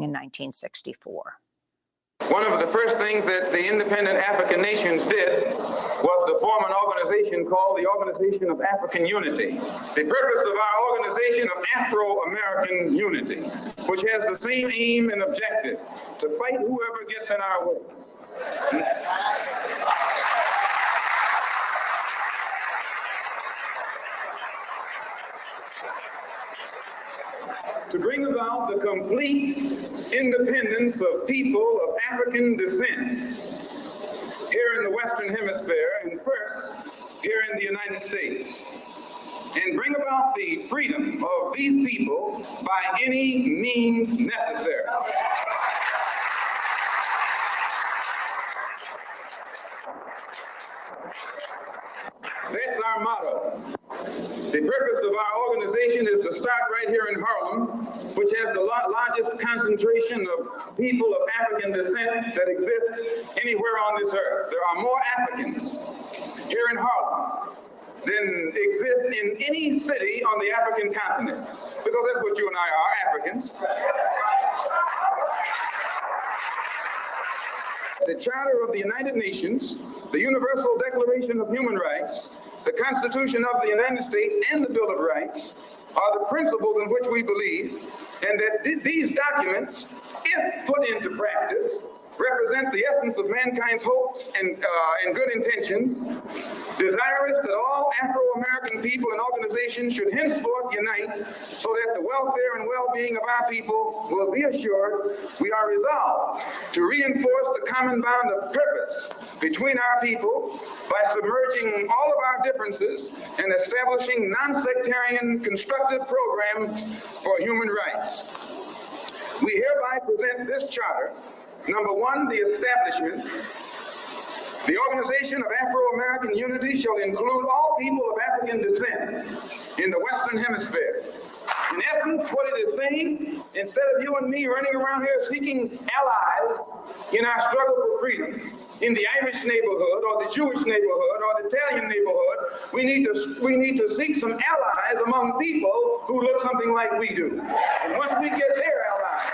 in 1964. One of the first things that the independent African nations did was to form an organization called the Organization of African Unity. The purpose of our organization of Afro-American Unity, which has the same aim and objective, to fight whoever gets in our way. To bring about the complete independence of people of African descent here in the Western Hemisphere, and first here in the United States, and bring about the freedom of these people by any means necessary. That's our motto. The purpose of our organization is to start right here in Harlem, which has the largest concentration of people of African descent that exists anywhere on this earth. There are more Africans here in Harlem than exist in any city on the African continent, because that's what you and I are, Africans. The Charter of the United Nations, the Universal Declaration of Human Rights, the Constitution of the United States, and the Bill of Rights are the principles in which we believe, and that these documents, if put into practice, represent the essence of mankind's hopes and good intentions, desirous that all Afro-American people and organizations should henceforth unite so that the welfare and well-being of our people will be assured. We are resolved to reinforce the common bond of purpose between our people by submerging all of our differences and establishing non-sectarian constructive programs for human rights. We hereby present this charter. Number one, the establishment. The Organization of Afro-American Unity shall include all people of African descent in the Western Hemisphere. In essence, what it is saying, instead of you and me running around here seeking allies in our struggle for freedom, in the Irish neighborhood or the Jewish neighborhood or the Italian neighborhood, we need to seek some allies among people who look something like we do. And once we get their allies,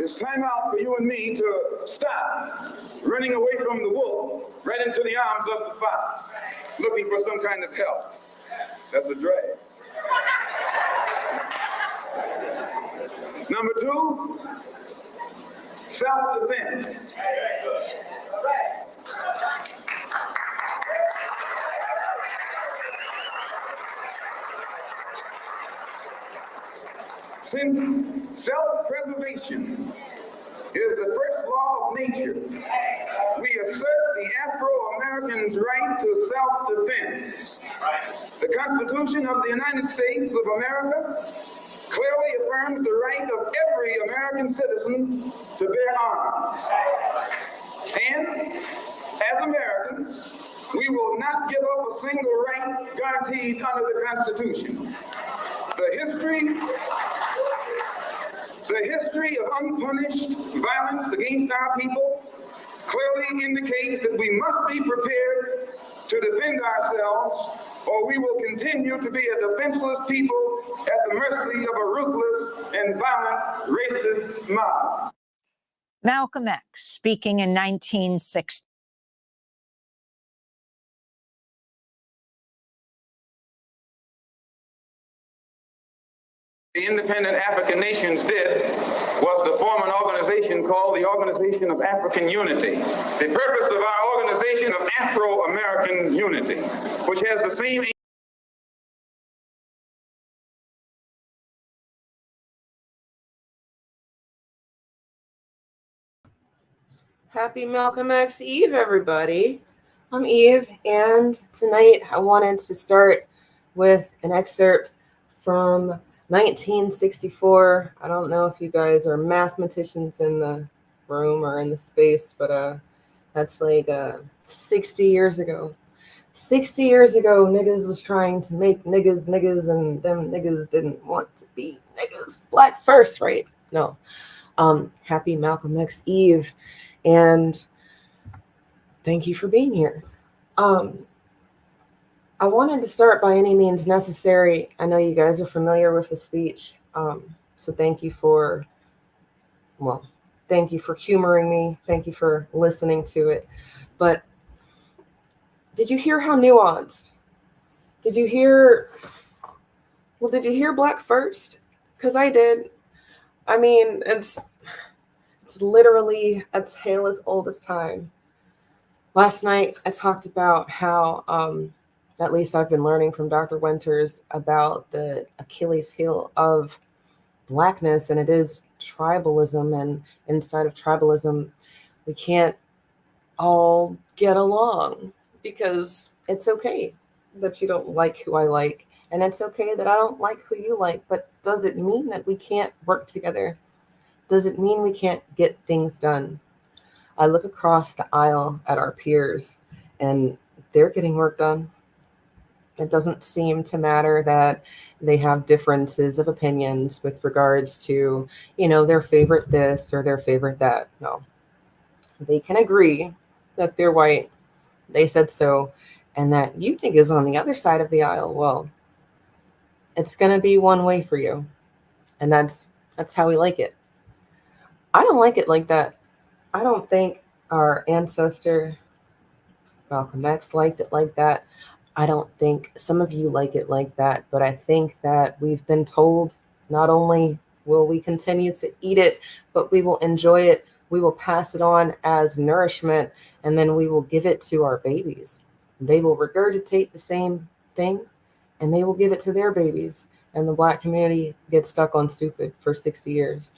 it's time out for you and me to stop running away from the wolf right into the arms of the fox, looking for some kind of help. That's a drag. Number two, self-defense. Since self-preservation is the first law of nature, we assert the Afro-Americans' right to self-defense. The Constitution of the United States of America clearly affirms the right of every American citizen to bear arms. And as Americans, we will not give up a single right guaranteed under the Constitution. The history of unpunished violence against our people clearly indicates that we must be prepared to defend ourselves, or we will continue to be a defenseless people at the mercy of a ruthless and violent racist mob. Malcolm X, speaking in 1960. The independent African nations did was to form an organization called the Organization of African Unity. The purpose of our organization of Afro-American Unity, which has the same aim. Happy Malcolm X Eve, everybody. I'm Eve, and tonight I wanted to start with an excerpt from 1964. I don't know if you guys are mathematicians in the room or in the space, but that's like 60 years ago. 60 years ago, niggas was trying to make niggas niggas, and them niggas didn't want to be niggas. Black first, right? No. Happy Malcolm X Eve, and thank you for being here. I wanted to start by any means necessary. I know you guys are familiar with the speech, so thank you for humoring me. Thank you for listening to it. But did you hear how nuanced? Did you hear Black first? Because I did. I mean, it's literally a tale as old as time. Last night, I talked about how, at least I've been learning from Dr. Winters about the Achilles heel of Blackness, and it is tribalism. And inside of tribalism, we can't all get along because it's okay that you don't like who I like, and it's okay that I don't like who you like. But does it mean that we can't work together? Does it mean we can't get things done? I look across the aisle at our peers and they're getting work done. It doesn't seem to matter that they have differences of opinions with regards to, their favorite this or their favorite that. No, they can agree that they're white, they said so, and that you think is on the other side of the aisle. Well, it's going to be one way for you. And that's how we like it. I don't like it like that. I don't think our ancestor Malcolm X liked it like that. I don't think some of you like it like that, but I think that we've been told not only will we continue to eat it, but we will enjoy it. We will pass it on as nourishment, and then we will give it to our babies. They will regurgitate the same thing, and they will give it to their babies. And the Black community gets stuck on stupid for 60 years.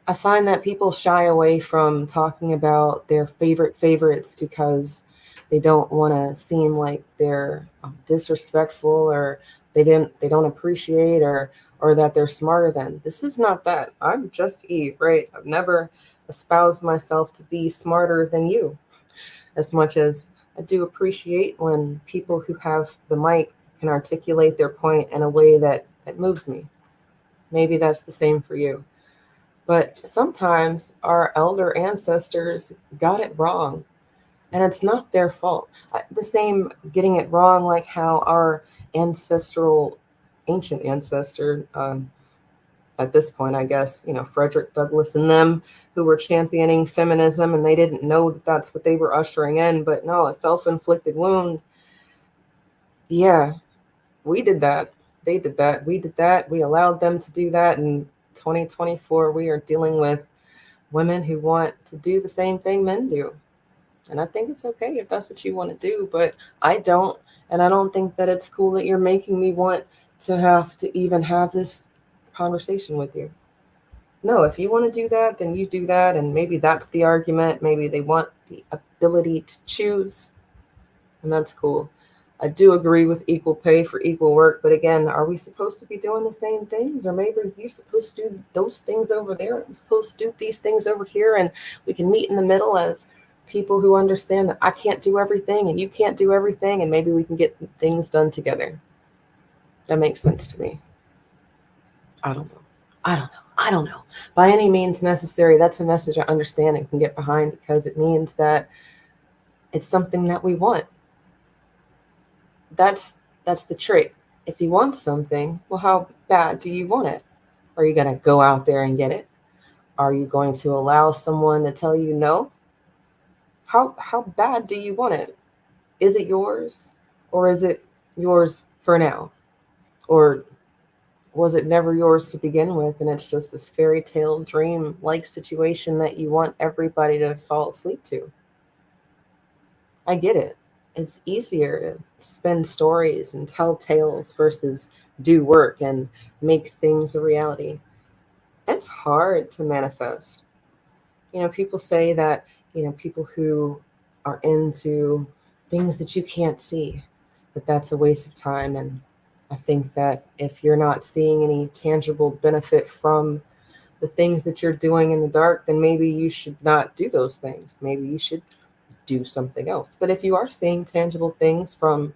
I find that people shy away from talking about their favorites because they don't want to seem like they're disrespectful, or they don't appreciate, or that they're smarter than. This is not that. I'm just Eve, right? I've never espoused myself to be smarter than you, as much as I do appreciate when people who have the mic can articulate their point in a way that moves me. Maybe that's the same for you. But sometimes our elder ancestors got it wrong, and it's not their fault. The same getting it wrong, like how our ancient ancestor, at this point, I guess, Frederick Douglass and them, who were championing feminism, and they didn't know that that's what they were ushering in. But no, a self-inflicted wound. Yeah, we did that. They did that. We did that. We allowed them to do that. And 2024, we are dealing with women who want to do the same thing men do. And I think it's okay if that's what you want to do, but I don't. And I don't think that it's cool that you're making me want to have to even have this conversation with you. No, if you want to do that, then you do that. And maybe that's the argument. Maybe they want the ability to choose. And that's cool. I do agree with equal pay for equal work, but again, are we supposed to be doing the same things? Or maybe you're supposed to do those things over there, I'm supposed to do these things over here, and we can meet in the middle as people who understand that I can't do everything and you can't do everything, and maybe we can get things done together. That makes sense to me. I don't know. By any means necessary, that's a message I understand and can get behind, because it means that it's something that we want. That's the trick. If you want something, well, how bad do you want it? Are you going to go out there and get it? Are you going to allow someone to tell you no? How bad do you want it? Is it yours, or is it yours for now? Or was it never yours to begin with, and it's just this fairy tale dream-like situation that you want everybody to fall asleep to? I get it. It's easier to spin stories and tell tales versus do work and make things a reality. It's hard to manifest. People say that, people who are into things that you can't see, that's a waste of time. And I think that if you're not seeing any tangible benefit from the things that you're doing in the dark, then maybe you should not do those things. Maybe you should do something else. But if you are seeing tangible things from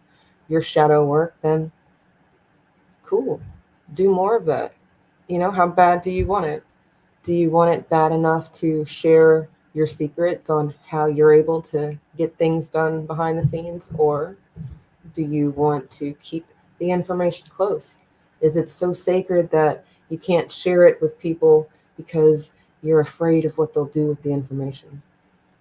your shadow work, then cool, do more of that. How bad do you want it? Do you want it bad enough to share your secrets on how you're able to get things done behind the scenes? Or do you want to keep the information close? Is it so sacred that you can't share it with people because you're afraid of what they'll do with the information?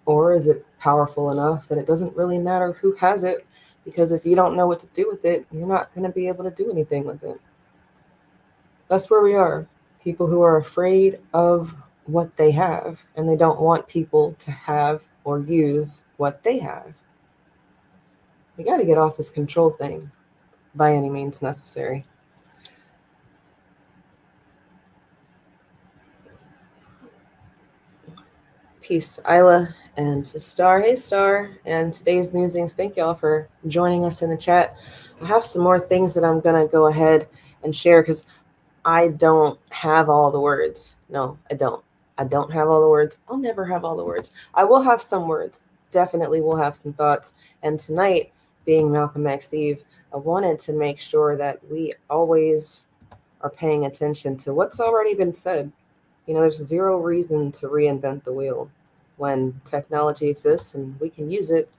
Or is it powerful enough that it doesn't really matter who has it, because if you don't know what to do with it, you're not going to be able to do anything with it? That's where we are. People who are afraid of what they have, and they don't want people to have or use what they have. We got to get off this control thing by any means necessary. Peace, Isla, and to Star. Hey, Star, and today's musings. Thank y'all for joining us in the chat. I have some more things that I'm going to go ahead and share because I don't have all the words. No, I don't. I don't have all the words. I'll never have all the words. I will have some words. Definitely will have some thoughts. And tonight, being Malcolm X Eve, I wanted to make sure that we always are paying attention to what's already been said. You know, there's zero reason to reinvent the wheel when technology exists and we can use it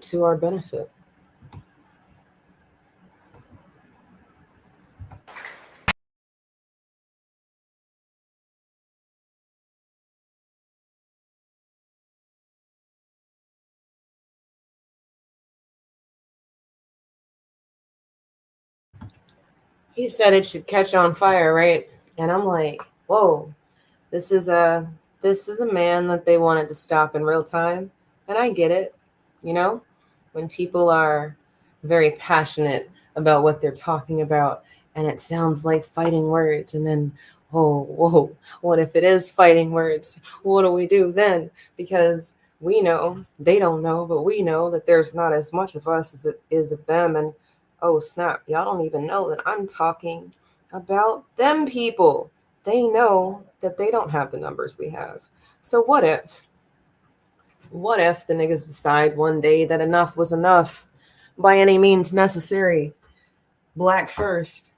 to our benefit. He said it should catch on fire, right? And I'm like, whoa, this is a man that they wanted to stop in real time. And I get it. You know, when people are very passionate about what they're talking about and it sounds like fighting words, and then whoa, what if it is fighting words? What do we do then? Because we know, they don't know, but we know that there's not as much of us as it is of them. And oh snap, y'all don't even know that I'm talking about them people. They know that they don't have the numbers we have. So what if the niggas decide one day that enough was enough by any means necessary? Black first.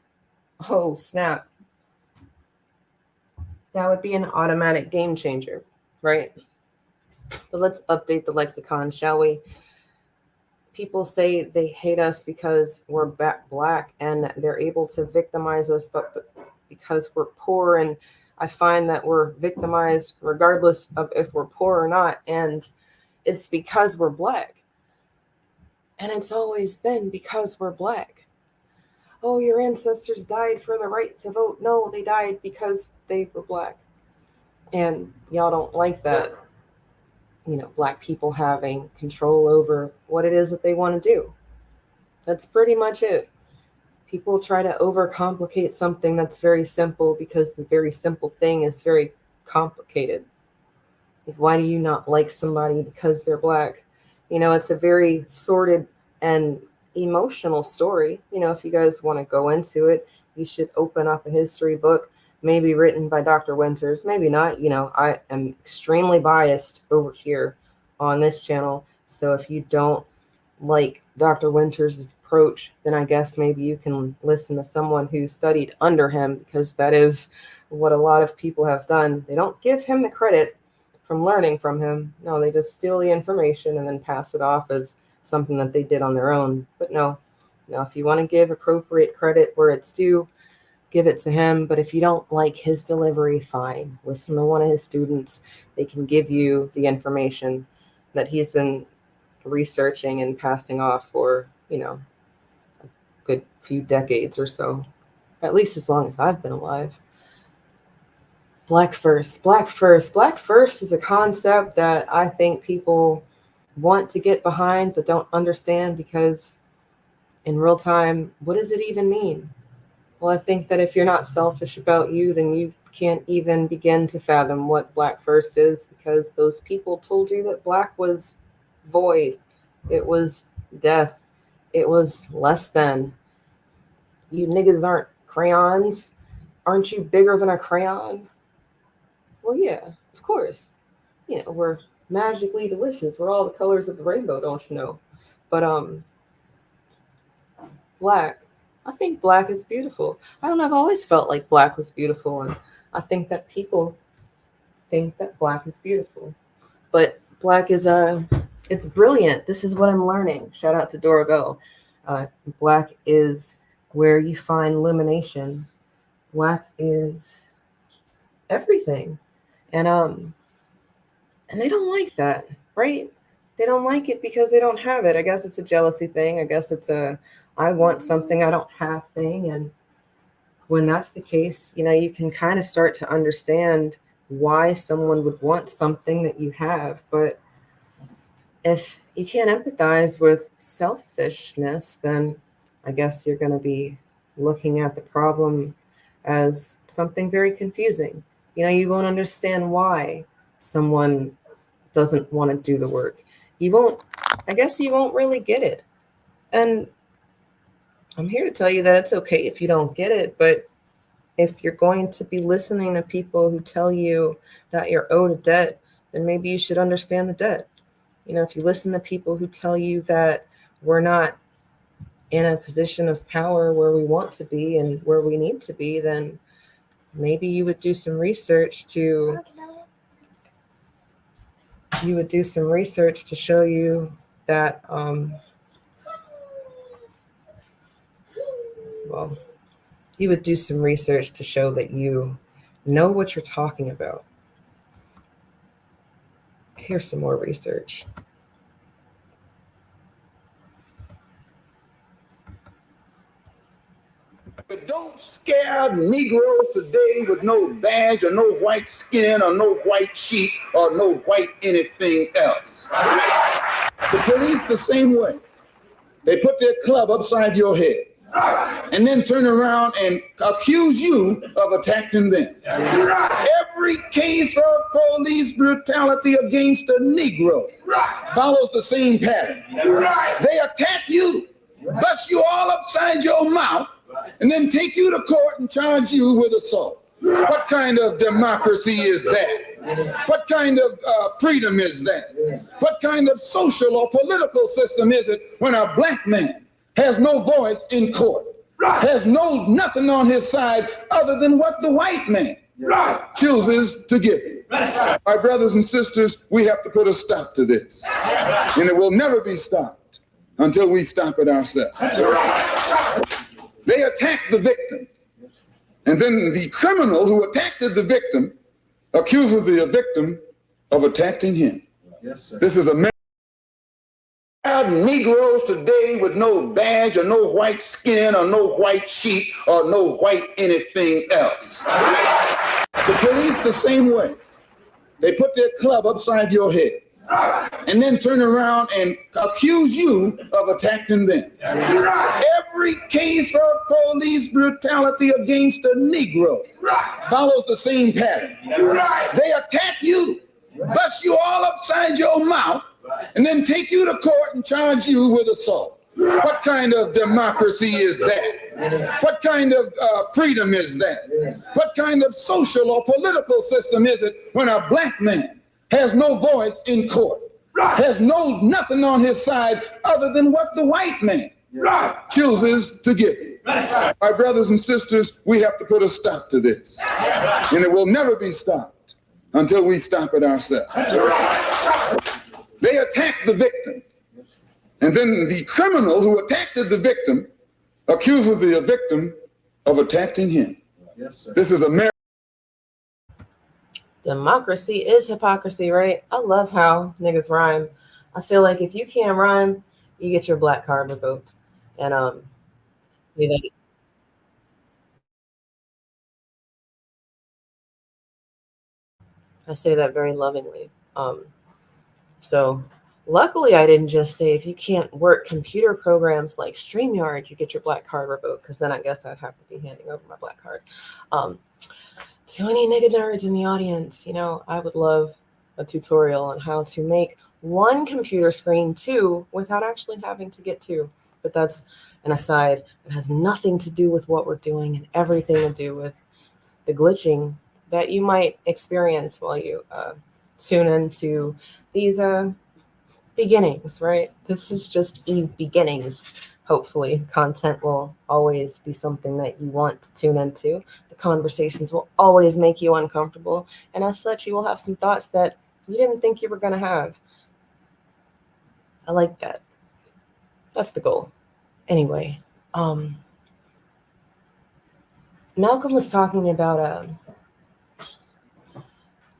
Oh snap. That would be an automatic game changer, right? But let's update the lexicon, shall we? People say they hate us because we're black and they're able to victimize us, but because we're poor. And I find that we're victimized regardless of if we're poor or not. And it's because we're black. And it's always been because we're black. Oh, your ancestors died for the right to vote. No, they died because they were black. And y'all don't like that. You know, black people having control over what it is that they want to do. That's pretty much it. People try to overcomplicate something that's very simple because the very simple thing is very complicated. Like, why do you not like somebody because they're black? You know, it's a very sordid and emotional story. You know, if you guys want to go into it, you should open up a history book, maybe written by Dr. Winters, maybe not. You know, I am extremely biased over here on this channel. So if you don't like Dr. Winters' approach, then I guess maybe you can listen to someone who studied under him, because that is what a lot of people have done. They don't give him the credit from learning from him. No, they just steal the information and then pass it off as something that they did on their own. But no, if you want to give appropriate credit where it's due, give it to him. But if you don't like his delivery, fine. Listen to one of his students. They can give you the information that he's been researching and passing off for, you know, a good few decades or so, at least as long as I've been alive. Black first is a concept that I think people want to get behind but don't understand, because in real time, what does it even mean? Well, I think that if you're not selfish about you, then you can't even begin to fathom what black first is, because those people told you that black was void. It was death. It was less than. You niggas aren't crayons. Aren't you bigger than a crayon? Well, yeah, of course. You know, we're magically delicious. We're all the colors of the rainbow, don't you know? But black. I think black is beautiful. I don't know, I've always felt like black was beautiful, and I think that people think that black is beautiful. But black is It's brilliant. This is what I'm learning. Shout out to Dora Bell. Black is where you find illumination. Black is everything. And they don't like that, right? They don't like it because they don't have it. I guess it's a jealousy thing. I guess it's a I want something I don't have thing. And when that's the case, you can kind of start to understand why someone would want something that you have. But if you can't empathize with selfishness, then I guess you're going to be looking at the problem as something very confusing. You won't understand why someone doesn't want to do the work. You won't really get it. And I'm here to tell you that it's okay if you don't get it, but if you're going to be listening to people who tell you that you're owed a debt, then maybe you should understand the debt. If you listen to people who tell you that we're not in a position of power where we want to be and where we need to be, then maybe you would do some research to show you that you would do some research to show that you know what you're talking about. Here's some more research. But don't scare Negroes today with no badge or no white skin or no white sheet or no white anything else. The police the same way. They put their club upside your head and then turn around and accuse you of attacking them. Every case of police brutality against a Negro follows the same pattern. They attack you, bust you all upside your mouth, and then take you to court and charge you with assault. What kind of democracy is that? What kind of freedom is that? What kind of social or political system is it when a black man has no voice in court, has nothing on his side other than what the white man chooses to give him? My brothers and sisters, we have to put a stop to this. And it will never be stopped until we stop it ourselves. They attack the victim. And then the criminals who attacked the victim accuse the victim of attacking him. Yes, sir. This is a Negroes today with no badge or no white skin or no white sheet or no white anything else. The police the same way. They put their club upside your head and then turn around and accuse you of attacking them. Every case of police brutality against a Negro follows the same pattern. They attack you, bust you all upside your mouth, and then take you to court and charge you with assault. What kind of democracy is that? What kind of freedom is that? What kind of social or political system is it when a black man has no voice in court, has nothing on his side other than what the white man chooses to give him? My brothers and sisters, we have to put a stop to this. And it will never be stopped until we stop it ourselves. They attack the victim. And then the criminals who attacked the victim accuse the victim of attacking him. Yes, sir. This is America. Democracy is hypocrisy, right? I love how niggas rhyme. I feel like if you can't rhyme, you get your black card revoked. And I say that very lovingly. So luckily I didn't just say if you can't work computer programs like StreamYard, you get your black card revoked, because then I guess I'd have to be handing over my black card. To any nigga nerds in the audience, I would love a tutorial on how to make one computer screen two without actually having to get two. But that's an aside. It has nothing to do with what we're doing and everything to do with the glitching that you might experience while you tune into these beginnings, right? This is just Eve beginnings. Hopefully, content will always be something that you want to tune into. The conversations will always make you uncomfortable. And as such, you will have some thoughts that you didn't think you were going to have. I like that. That's the goal. Anyway, Malcolm was talking about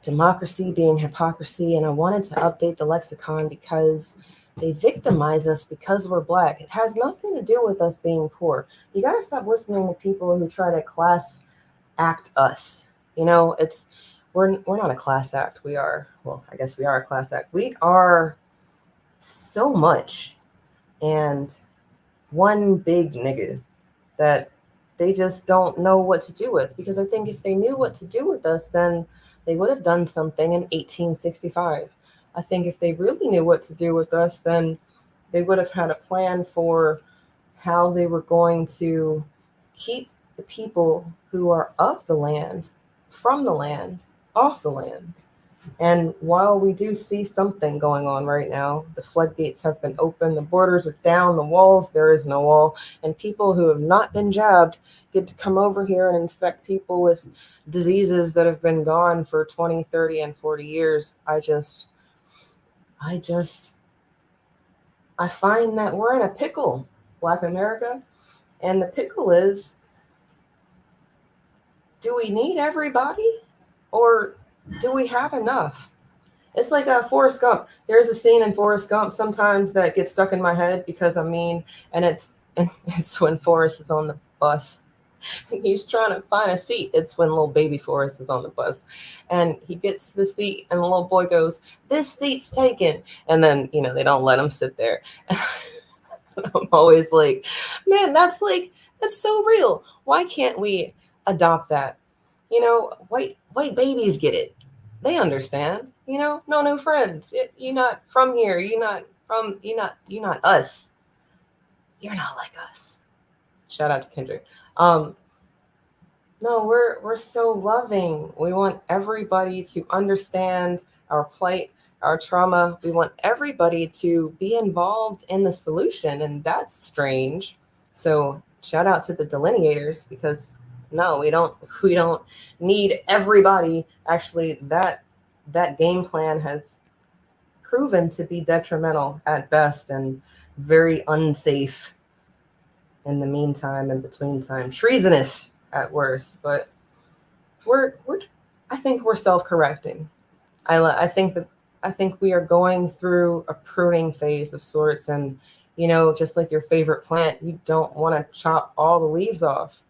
democracy being hypocrisy, and I wanted to update the lexicon because they victimize us because we're Black. It has nothing to do with us being poor. You got to stop listening to people who try to class act us. You know, we're not a class act. We are, well, I guess we are a class act. We are so much, and one big nigga that they just don't know what to do with. Because I think if they knew what to do with us, then they would have done something in 1865. I think if they really knew what to do with us, then they would have had a plan for how they were going to keep the people who are of the land, from the land, off the land. And while we do see something going on right now, the floodgates have been open, the borders are down, the walls, there is no wall, and people who have not been jabbed get to come over here and infect people with diseases that have been gone for 20, 30, and 40 years. I find that we're in a pickle, Black America. And the pickle is, do we need everybody? Or do we have enough? It's like Forrest Gump. There's a scene in Forrest Gump sometimes that gets stuck in my head because I'm mean, and it's when Forrest is on the bus and he's trying to find a seat. It's when little baby Forrest is on the bus, and he gets the seat, and the little boy goes, "This seat's taken," and then they don't let him sit there. I'm always like, man, that's so real. Why can't we adopt that? White babies get it. They understand. No new friends. You're not from here. You're not us. You're not like us. Shout out to Kendrick. No, we're so loving. We want everybody to understand our plight, our trauma. We want everybody to be involved in the solution, and that's strange. So shout out to the delineators, because no, we don't need everybody. Actually, that game plan has proven to be detrimental at best and very unsafe in the meantime and between time. Treasonous at worst. But I think we're self-correcting. I think we are going through a pruning phase of sorts, and just like your favorite plant, you don't want to chop all the leaves off,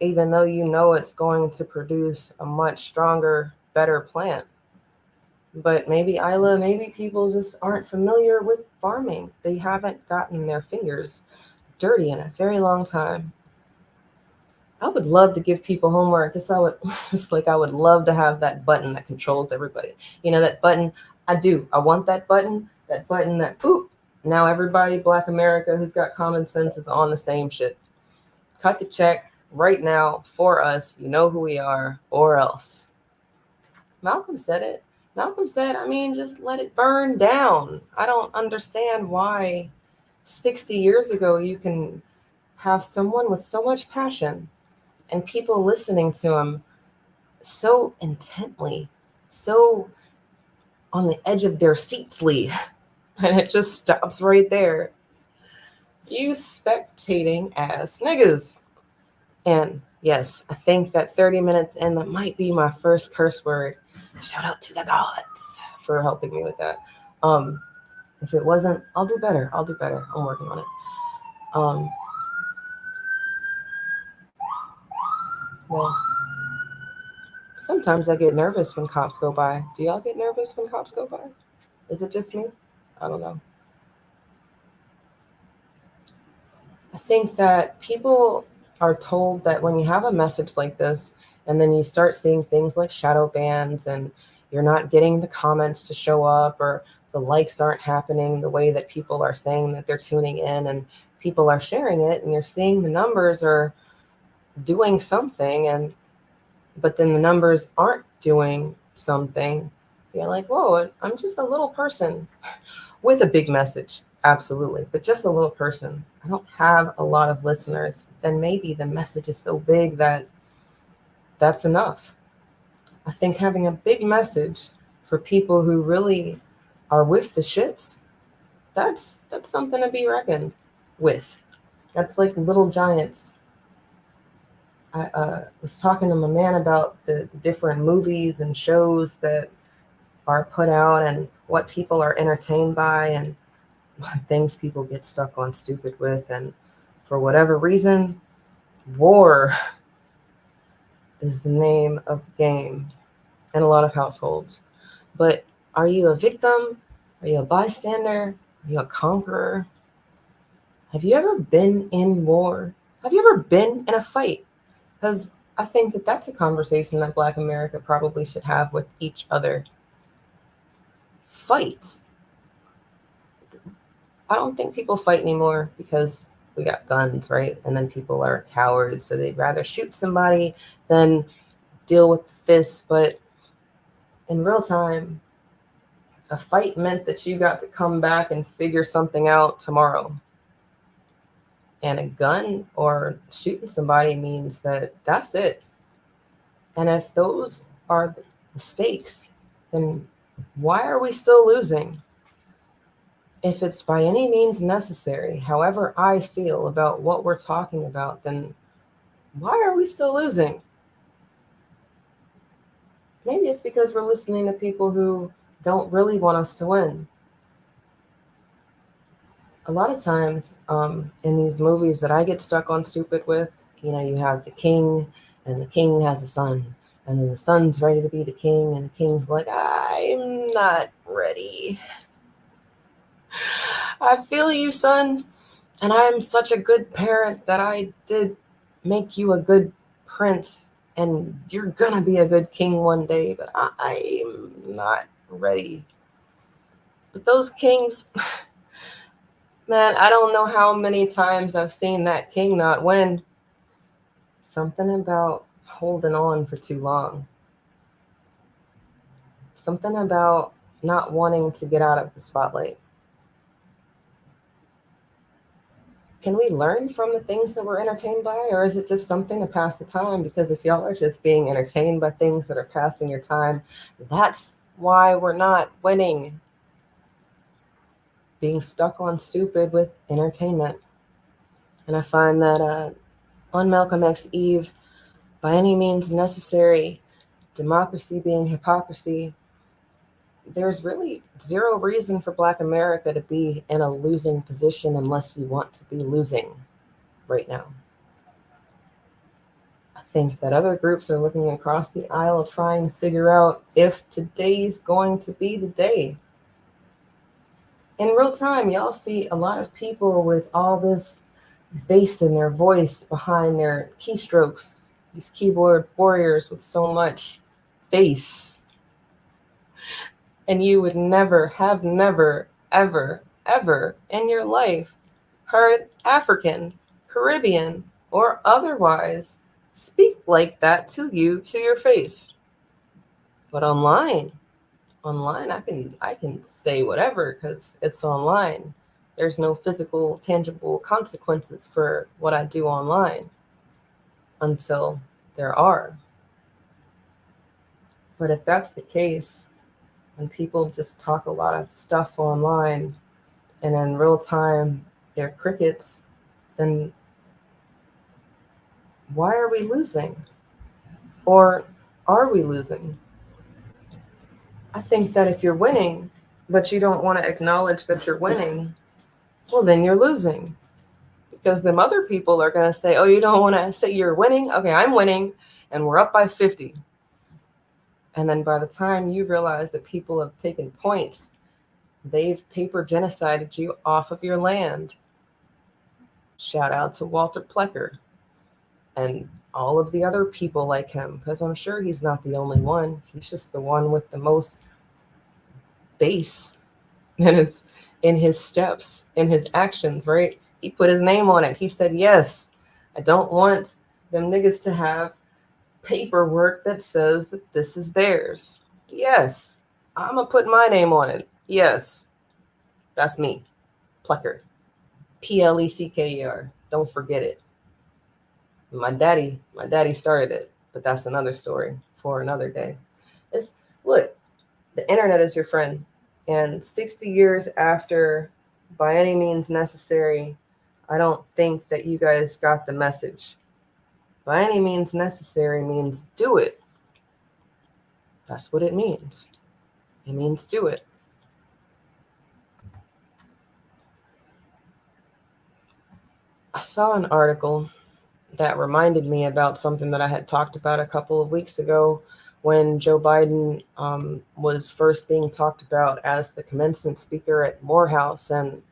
even though it's going to produce a much stronger, better plant. But maybe people just aren't familiar with farming. They haven't gotten their fingers dirty in a very long time. I would love to give people homework. I would love to have that button that controls everybody. That button. I want that button that poop. Now everybody, Black America who's got common sense, is on the same shit. Cut the check right now for us. You know who we are, or else. Malcolm said it. Malcolm said, just let it burn down. I don't understand why 60 years ago you can have someone with so much passion and people listening to him so intently, so on the edge of their seats, and it just stops right there. You spectating ass niggas. And yes, I think that 30 minutes in, that might be my first curse word. Shout out to the gods for helping me with that. If it wasn't, I'll do better. I'm working on it. Well, sometimes I get nervous when cops go by. Do y'all get nervous when cops go by? Is it just me? I don't know. I think that people are told that when you have a message like this, and then you start seeing things like shadow bans, and you're not getting the comments to show up, or the likes aren't happening the way that people are saying that they're tuning in, and people are sharing it, and you're seeing the numbers are doing something, but then the numbers aren't doing something. You're like, whoa, I'm just a little person with a big message. Absolutely. But just a little person. I don't have a lot of listeners. Then maybe the message is so big that that's enough. I think having a big message for people who really are with the shits, that's something to be reckoned with. That's like little giants. I was talking to my man about the different movies and shows that are put out and what people are entertained by and things people get stuck on stupid with. And for whatever reason, war is the name of the game in a lot of households. But are you a victim? Are you a bystander? Are you a conqueror? Have you ever been in war? Have you ever been in a fight? Because I think that that's a conversation that Black America probably should have with each other. Fights. I don't think people fight anymore because we got guns, right? And then people are cowards, so they'd rather shoot somebody than deal with the fists. But in real time, a fight meant that you got to come back and figure something out tomorrow. And a gun or shooting somebody means that that's it. And if those are the stakes, then why are we still losing? If it's by any means necessary, however I feel about what we're talking about, then why are we still losing? Maybe it's because we're listening to people who don't really want us to win. A lot of times in these movies that I get stuck on stupid with, you have the king and the king has a son. And then the son's ready to be the king and the king's like, I'm not ready. I feel you, son. And I'm such a good parent that I did make you a good prince. And you're going to be a good king one day, but I'm not ready. But those kings, man, I don't know how many times I've seen that king not win. Something about holding on for too long. Something about not wanting to get out of the spotlight. Can we learn from the things that we're entertained by, or is it just something to pass the time? Because if y'all are just being entertained by things that are passing your time, that's why we're not winning. Being stuck on stupid with entertainment. And I find that on Malcolm X Eve, by any means necessary, democracy being hypocrisy, there's really zero reason for Black America to be in a losing position unless you want to be losing right now. I think that other groups are looking across the aisle trying to figure out if today's going to be the day. In real time, y'all see a lot of people with all this bass in their voice behind their keystrokes, these keyboard warriors with so much bass. And you would never, ever, ever in your life heard African, Caribbean, or otherwise speak like that to you, to your face. But online, I can say whatever because it's online. There's no physical, tangible consequences for what I do online until there are. But if that's the case, and people just talk a lot of stuff online and in real time they're crickets, then why are we losing? Or are we losing? I think that if you're winning, but you don't want to acknowledge that you're winning, well, then you're losing. Because them other people are going to say, oh, you don't want to say you're winning? Okay, I'm winning, and we're up by 50. And then by the time you realize that people have taken points, they've paper genocided you off of your land. Shout out to Walter Plecker and all of the other people like him, because I'm sure he's not the only one. He's just the one with the most bass. And it's in his steps, in his actions, right? He put his name on it. He said, yes, I don't want them niggas to have paperwork that says that this is theirs. Yes, I'm going to put my name on it. Yes, that's me, Plecker. Plecker. Don't forget it. My daddy started it, but that's another story for another day. Look, the internet is your friend. And 60 years after by any means necessary, I don't think that you guys got the message. By any means necessary means do it. That's what it means. It means do it. I saw an article that reminded me about something that I had talked about a couple of weeks ago when Joe Biden was first being talked about as the commencement speaker at Morehouse. And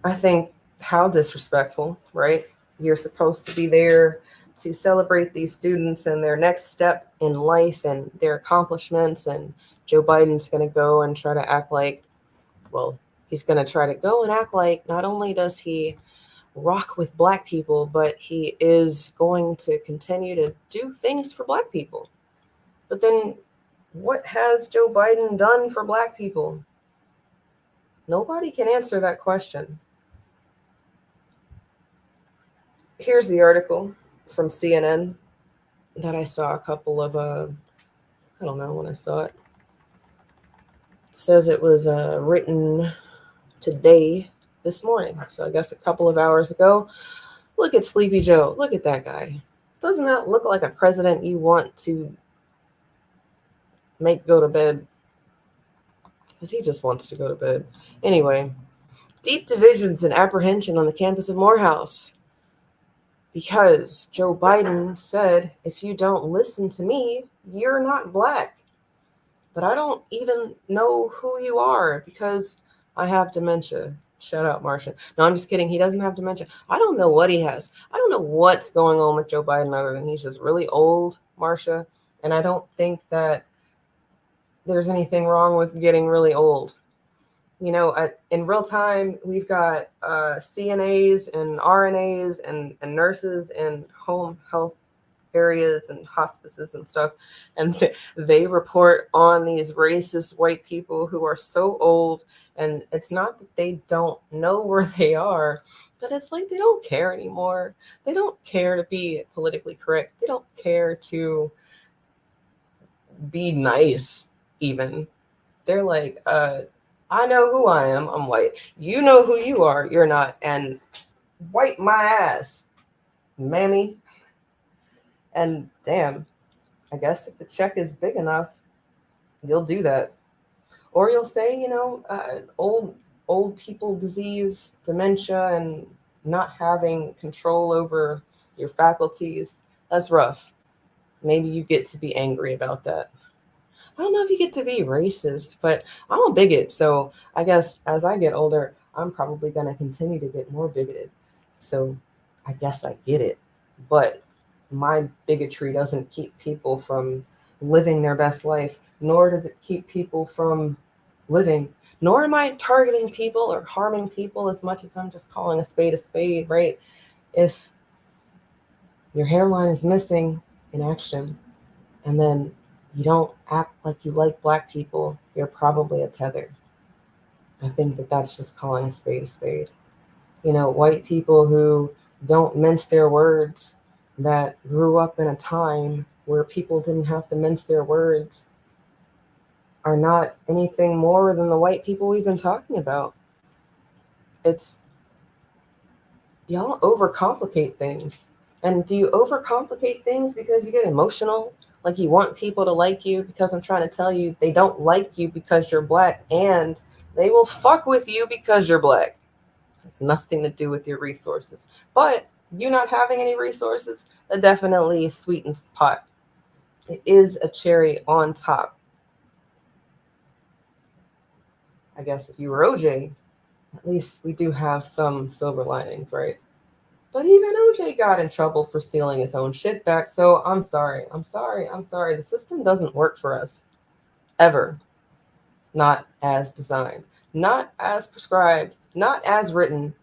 I think, how disrespectful, right? You're supposed to be there to celebrate these students and their next step in life and their accomplishments. And Joe Biden's going to go and try to act like, well, he's going to try to go and act like not only does he rock with Black people, but he is going to continue to do things for Black people. But then what has Joe Biden done for Black people? Nobody can answer that question. Here's the article from CNN that I saw a couple of, I don't know when I saw it. It says it was written today, this morning. So I guess a couple of hours ago. Look at Sleepy Joe. Look at that guy. Doesn't that look like a president you want to make go to bed? Because he just wants to go to bed. Anyway, deep divisions and apprehension on the campus of Morehouse. Because Joe Biden said, if you don't listen to me, you're not Black. But I don't even know who you are because I have dementia. Shout out, Marcia. No, I'm just kidding. He doesn't have dementia. I don't know what he has. I don't know what's going on with Joe Biden other than he's just really old, Marcia. And I don't think that there's anything wrong with getting really old. You know, in real time, we've got CNAs and RNAs and nurses in home health areas and hospices and stuff. And they report on these racist white people who are so old. And it's not that they don't know where they are, but it's like they don't care anymore. They don't care to be politically correct. They don't care to be nice, even. They're like, I know who I am. I'm white. You know who you are. You're not. And wipe my ass, mammy. And damn, I guess if the check is big enough, you'll do that. Or you'll say, you know, old people disease, dementia, and not having control over your faculties. That's rough. Maybe you get to be angry about that. I don't know if you get to be racist, but I'm a bigot. So I guess as I get older, I'm probably going to continue to get more bigoted. So I guess I get it. But my bigotry doesn't keep people from living their best life, nor does it keep people from living. Nor am I targeting people or harming people as much as I'm just calling a spade, right? If your hairline is missing in action, and then you don't act like you like Black people, you're probably a tether. I think that that's just calling a spade. You know, white people who don't mince their words, that grew up in a time where people didn't have to mince their words, are not anything more than the white people we've been talking about. It's, y'all overcomplicate things. And do you overcomplicate things because you get emotional? Like you want people to like you? Because I'm trying to tell you, they don't like you because you're Black, and they will fuck with you because you're Black. It has nothing to do with your resources. But you not having any resources, that definitely sweetens the pot. It is a cherry on top. I guess if you were OJ, at least we do have some silver linings, right? But even OJ got in trouble for stealing his own shit back. So I'm sorry. The system doesn't work for us. Ever. Not as designed. Not as prescribed. Not as written.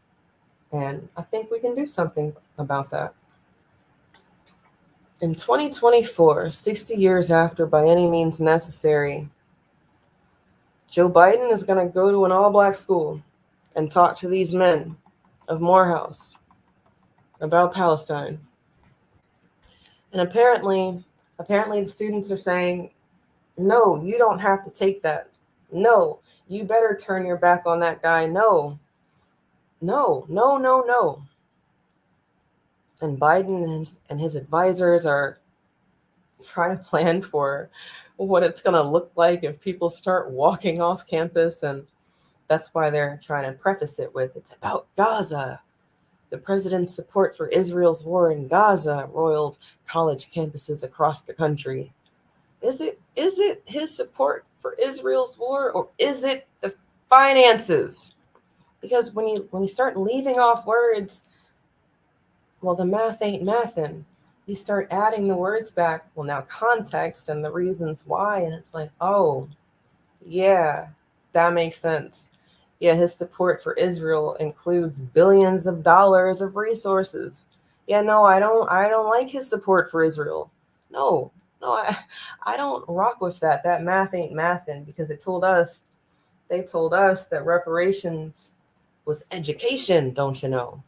And I think we can do something about that. In 2024, 60 years after By Any Means Necessary, Joe Biden is going to go to an all-Black school and talk to these men of Morehouse about Palestine. And apparently the students are saying, no, you don't have to take that. No, You better turn your back on that guy. No. No, no, no, no. And Biden and his advisors are trying to plan for what it's going to look like if people start walking off campus. And that's why they're trying to preface it with, it's about Gaza. The president's support for Israel's war in Gaza roiled college campuses across the country. Is it his support for Israel's war, or is it the finances? Because when you start leaving off words, well, the math ain't mathin'. You start adding the words back, well, now context and the reasons why, and it's like, oh, yeah, that makes sense. Yeah, his support for Israel includes billions of dollars of resources. Yeah, no, I don't like his support for Israel. No, I don't rock with that. That math ain't mathin', because they told us that reparations was education, don't you know?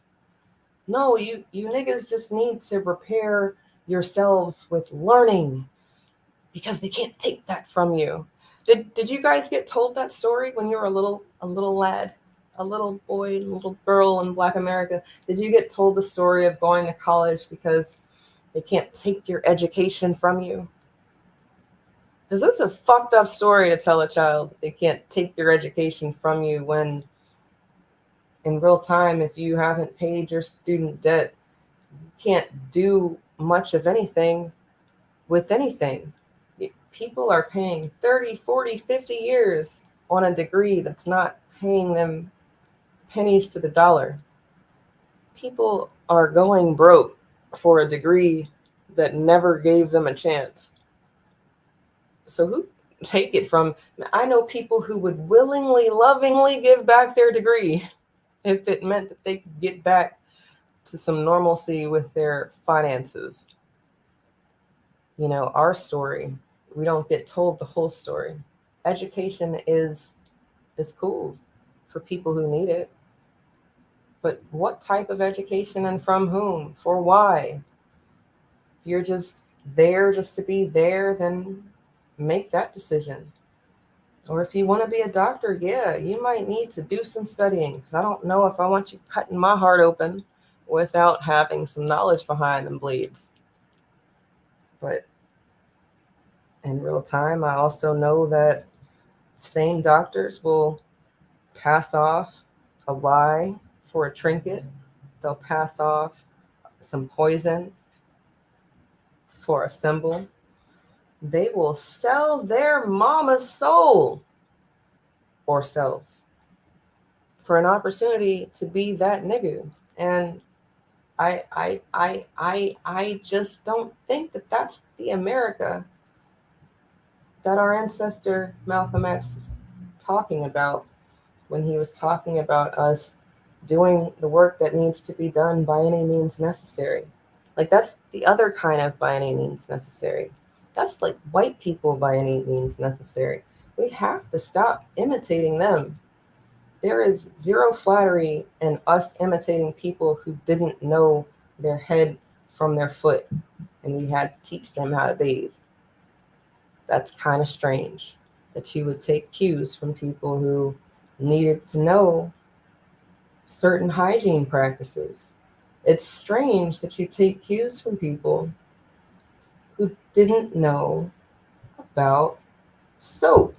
No, you niggas just need to repair yourselves with learning, because they can't take that from you. Did you guys get told that story when you were a little lad, a little boy, a little girl in Black America? Did you get told the story of going to college because they can't take your education from you? Because this is a fucked up story to tell a child. They can't take your education from you, when in real time, if you haven't paid your student debt, you can't do much of anything with anything. People are paying 30, 40, 50 years on a degree that's not paying them pennies to the dollar. People are going broke for a degree that never gave them a chance. So who take it from? I know people who would willingly, lovingly give back their degree if it meant that they could get back to some normalcy with their finances. You know, our story, we don't get told the whole story. Education is cool for people who need it. But what type of education, and from whom? For why? If you're just there just to be there, then make that decision. Or if you want to be a doctor, yeah, you might need to do some studying, because I don't know if I want you cutting my heart open without having some knowledge behind them bleeds. But in real time, I also know that same doctors will pass off a lie for a trinket. They'll pass off some poison for a symbol. They will sell their mama's soul, or cells, for an opportunity to be that nigga. And I just don't think that that's the America that our ancestor Malcolm X was talking about when he was talking about us doing the work that needs to be done by any means necessary. Like, that's the other kind of by any means necessary. That's like white people by any means necessary. We have to stop imitating them. There is zero flattery in us imitating people who didn't know their head from their foot, and we had to teach them how to bathe. That's kind of strange that you would take cues from people who needed to know certain hygiene practices. It's strange that you take cues from people who didn't know about soap.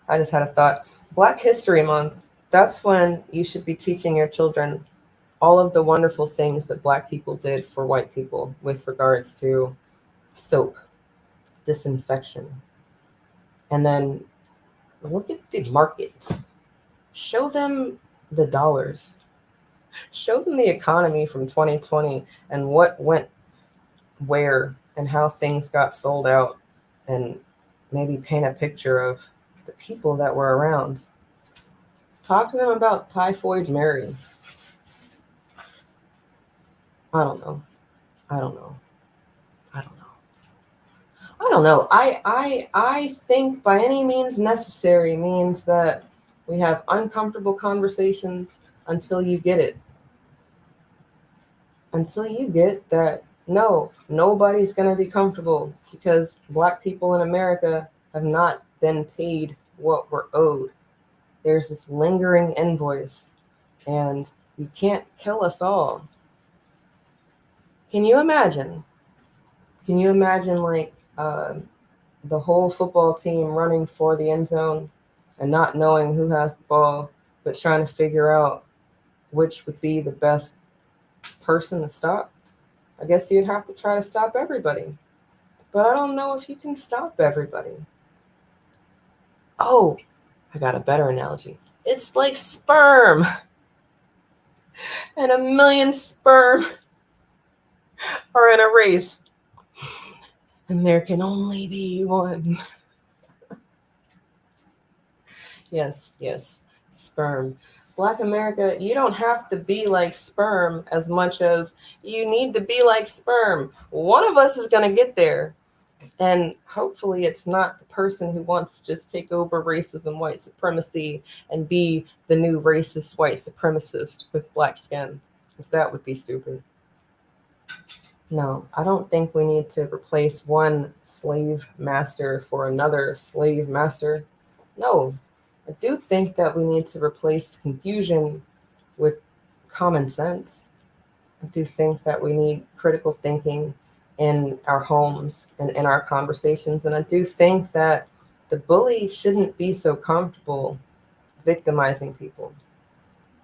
I just had a thought. Black History Month, that's when you should be teaching your children all of the wonderful things that Black people did for white people with regards to soap, disinfection. And then look at the market. Show them the dollars. Show them the economy from 2020 and what went where and how things got sold out, and maybe paint a picture of the people that were around. Talk to them about Typhoid Mary. I don't know. I think by any means necessary means that we have uncomfortable conversations until you get it. until you get that, no, nobody's going to be comfortable because Black people in America have not been paid what we're owed. There's this lingering invoice, and you can't kill us all. Can you imagine? Can you imagine like the whole football team running for the end zone and not knowing who has the ball, but trying to figure out which would be the best person to stop? I guess you'd have to try to stop everybody. But I don't know if you can stop everybody. Oh, I got a better analogy. It's like sperm. And a million sperm are in a race. And there can only be one. Yes, sperm. Black America, you don't have to be like sperm as much as you need to be like sperm. One of us is going to get there. And hopefully it's not the person who wants to just take over racism, white supremacy, and be the new racist white supremacist with Black skin, because that would be stupid. No, I don't think we need to replace one slave master for another slave master. No, I do think that we need to replace confusion with common sense. I do think that we need critical thinking in our homes and in our conversations. And I do think that the bully shouldn't be so comfortable victimizing people.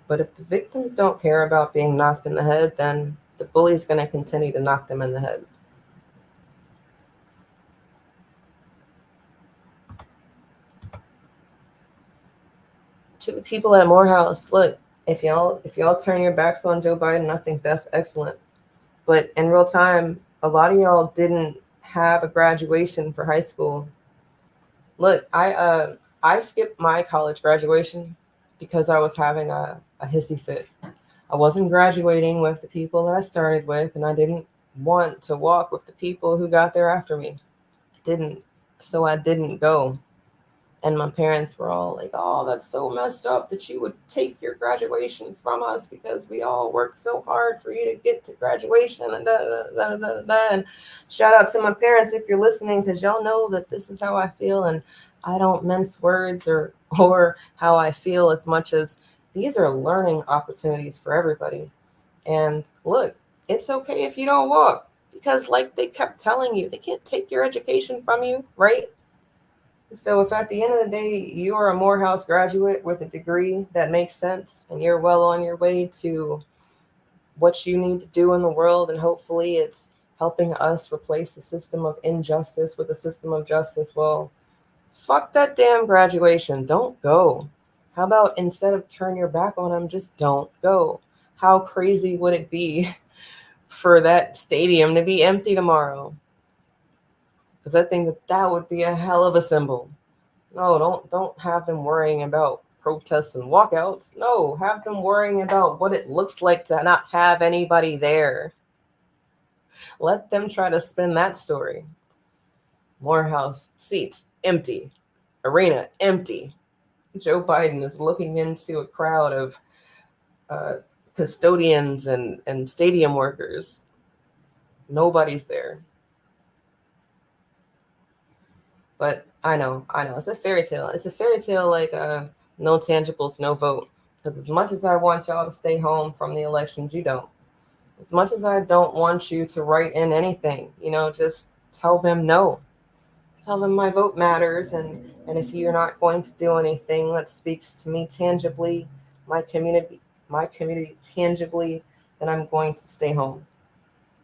But if the victims don't care about being knocked in the head, then the bully's going to continue to knock them in the head. To the people at Morehouse, look, if y'all turn your backs on Joe Biden, I think that's excellent. But in real time, a lot of y'all didn't have a graduation for high school. Look, I skipped my college graduation because I was having a hissy fit. I wasn't graduating with the people that I started with, and I didn't want to walk with the people who got there after me. So I didn't go. And my parents were all like, oh, that's so messed up that you would take your graduation from us because we all worked so hard for you to get to graduation and da da da da da. And shout out to my parents if you're listening, because y'all know that this is how I feel, and I don't mince words or how I feel as much as these are learning opportunities for everybody. And look, it's okay if you don't walk, because like they kept telling you, they can't take your education from you, right? So if at the end of the day, you are a Morehouse graduate with a degree that makes sense and you're well on your way to what you need to do in the world, and hopefully it's helping us replace the system of injustice with a system of justice, well, fuck that damn graduation. Don't go. How about instead of turn your back on them, just don't go? How crazy would it be for that stadium to be empty tomorrow? Because I think that would be a hell of a symbol. No, don't have them worrying about protests and walkouts. No, have them worrying about what it looks like to not have anybody there. Let them try to spin that story. Morehouse, seats empty. Arena empty. Joe Biden is looking into a crowd of custodians and stadium workers. Nobody's there. But I know, it's a fairy tale. It's a fairy tale like no tangibles, no vote. Because as much as I want y'all to stay home from the elections, you don't. As much as I don't want you to write in anything, just tell them no. Tell them my vote matters, and if you're not going to do anything that speaks to me tangibly, my community tangibly, then I'm going to stay home.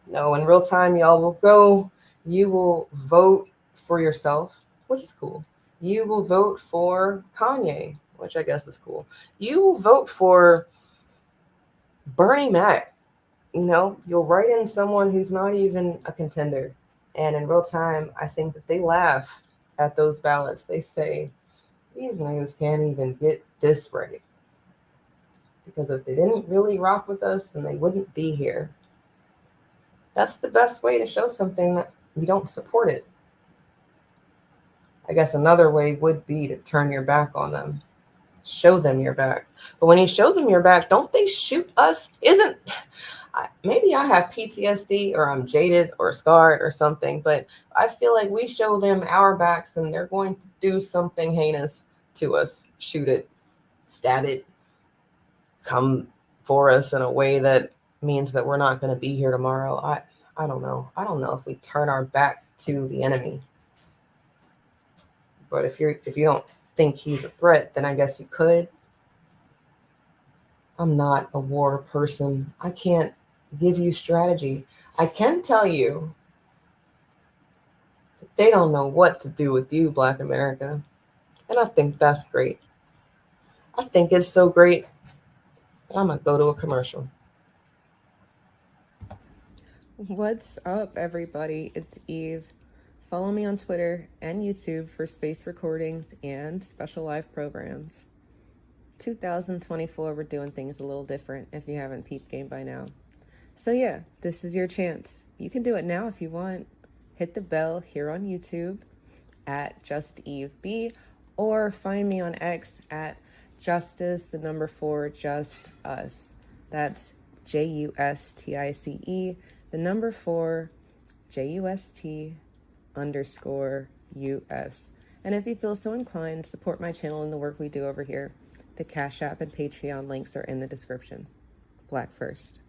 No, in real time, y'all will go. You will vote for yourself, which is cool. You will vote for Kanye, which I guess is cool. You will vote for Bernie Mac. You'll write in someone who's not even a contender. And in real time, I think that they laugh at those ballots. They say, these niggas can't even get this right. Because if they didn't really rock with us, then they wouldn't be here. That's the best way to show something that we don't support it. I guess another way would be to turn your back on them. Show them your back. But when you show them your back, don't they shoot us? maybe I have PTSD or I'm jaded or scarred or something, but I feel like we show them our backs and they're going to do something heinous to us, shoot it, stab it, come for us in a way that means that we're not going to be here tomorrow. I don't know. I don't know if we turn our back to the enemy. But if you don't think he's a threat, then I guess you could. I'm not a war person. I can't give you strategy. I can tell you that they don't know what to do with you, Black America. And I think that's great. I think it's so great that I'm going to go to a commercial. What's up, everybody? It's Eve. Follow me on Twitter and YouTube for space recordings and special live programs. 2024, we're doing things a little different if you haven't peeped game by now. So yeah, this is your chance. You can do it now if you want. Hit the bell here on YouTube at JustEveB, or find me on X at Justice4Just_Us. That's JUSTICE, 4 JUST_US. And if you feel so inclined, support my channel and the work we do over here. The Cash App and Patreon links are in the description. Black first.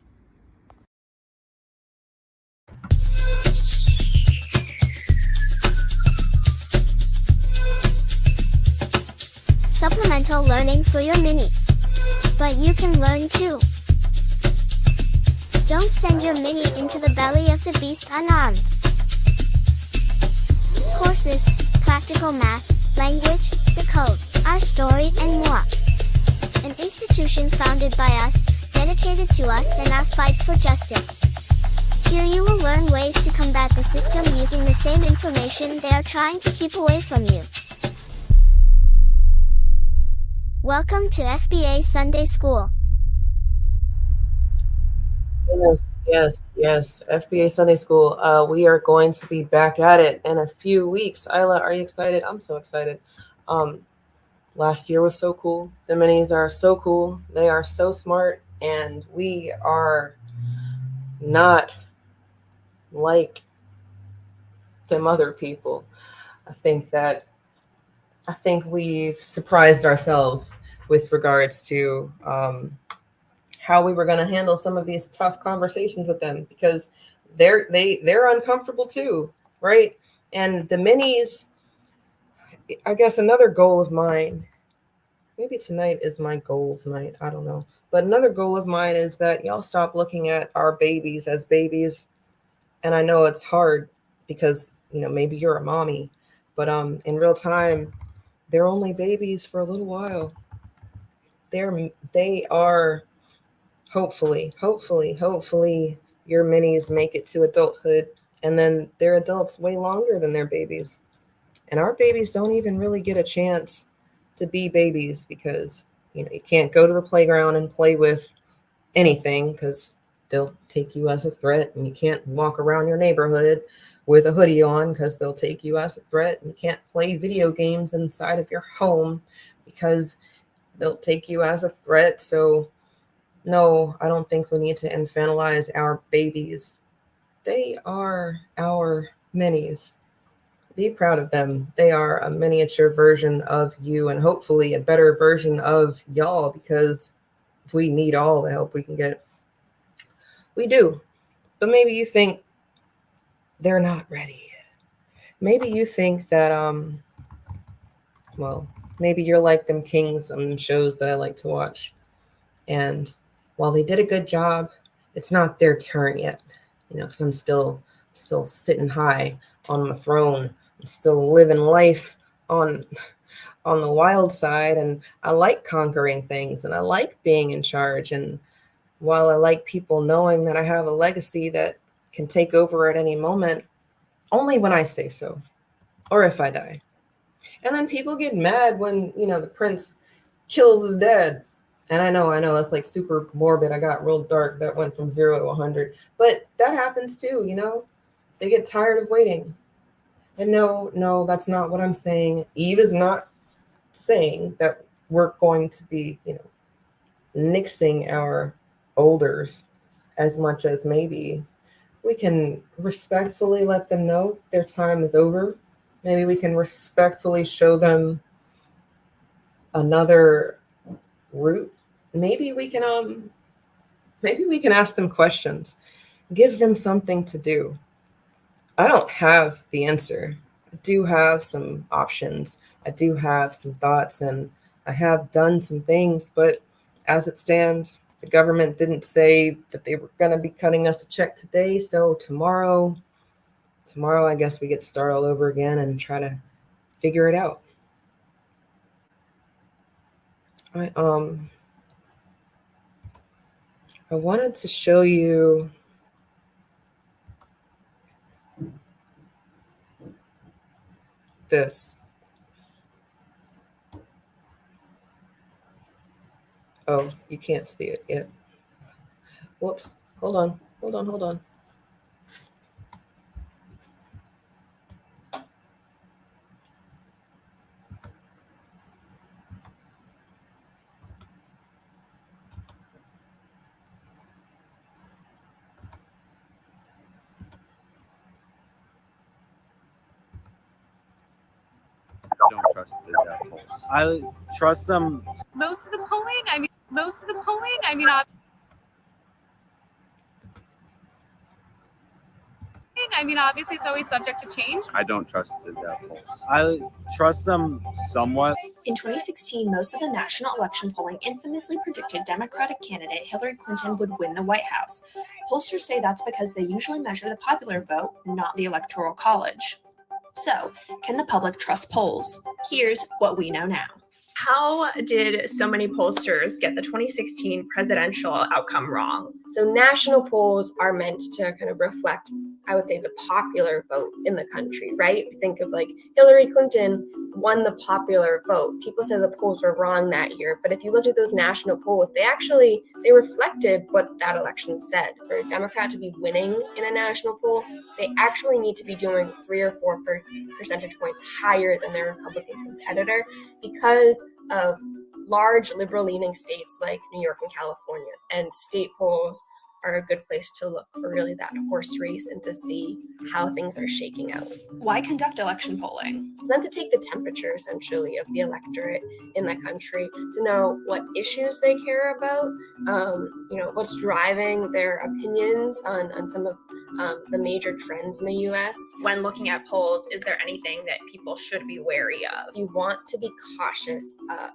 Supplemental learning for your mini. But you can learn too. Don't send your mini into the belly of the beast unarmed. Courses, practical math, language, the code, our story, and more. An institution founded by us, dedicated to us and our fight for justice. Here you will learn ways to combat the system using the same information they are trying to keep away from you. Welcome to FBA Sunday School. Yes. FBA Sunday School. We are going to be back at it in a few weeks. Isla, are you excited? I'm so excited. Last year was so cool. The minis are so cool. They are so smart, and we are not like them other people. I think we've surprised ourselves with regards to how we were going to handle some of these tough conversations with them, because they're uncomfortable too, right? And the minis, I guess another goal of mine, maybe tonight is my goals night, I don't know, but another goal of mine is that y'all stop looking at our babies as babies. And I know it's hard because, maybe you're a mommy, but in real time, they're only babies for a little while. They are hopefully your minis make it to adulthood, and then they're adults way longer than their babies. And our babies don't even really get a chance to be babies because, you can't go to the playground and play with anything because they'll take you as a threat, and you can't walk around your neighborhood with a hoodie on because they'll take you as a threat, and you can't play video games inside of your home because they'll take you as a threat. So no, I don't think we need to infantilize our babies. They are our minis. Be proud of them. They are a miniature version of you, and hopefully a better version of y'all, because we need all the help we can get. We do. But maybe you think they're not ready. Maybe you think that, maybe you're like them kings on shows that I like to watch. And while they did a good job, it's not their turn yet, because I'm still sitting high on my throne. I'm still living life on the wild side, and I like conquering things, and I like being in charge. And while I like people knowing that I have a legacy that can take over at any moment, only when I say so, or if I die. And then people get mad when, the prince kills his dad. And I know that's like super morbid. I got real dark. That went from 0 to 100. But that happens too, They get tired of waiting. And no, that's not what I'm saying. Eve is not saying that we're going to be, nixing our olders as much as maybe we can respectfully let them know their time is over. Maybe we can respectfully show them another route. Maybe we can ask them questions, give them something to do. I don't have the answer. I do have some options. I do have some thoughts, and I have done some things, but as it stands, the government didn't say that they were going to be cutting us a check today. So tomorrow, I guess we get to start all over again and try to figure it out. I wanted to show you this. Oh, you can't see it yet. Whoops. Hold on. Don't trust the polls. I trust them. Most of the polling, I mean, obviously it's always subject to change. I don't trust the polls. I trust them somewhat. In 2016, most of the national election polling infamously predicted Democratic candidate Hillary Clinton would win the White House. Pollsters say that's because they usually measure the popular vote, not the Electoral College. So, can the public trust polls? Here's what we know now. How did so many pollsters get the 2016 presidential outcome wrong? So national polls are meant to kind of reflect, I would say, the popular vote in the country, right? Think of like Hillary Clinton won the popular vote. People said the polls were wrong that year, but if you looked at those national polls, they reflected what that election said. For a Democrat to be winning in a national poll, they actually need to be doing 3 or 4 percentage points higher than their Republican competitor because of large liberal-leaning states like New York and California. And state polls are a good place to look for really that horse race and to see how things are shaking out. Why conduct election polling? It's meant to take the temperature, essentially, of the electorate in the country to know what issues they care about, what's driving their opinions on some of the major trends in the U.S. When looking at polls, is there anything that people should be wary of? You want to be cautious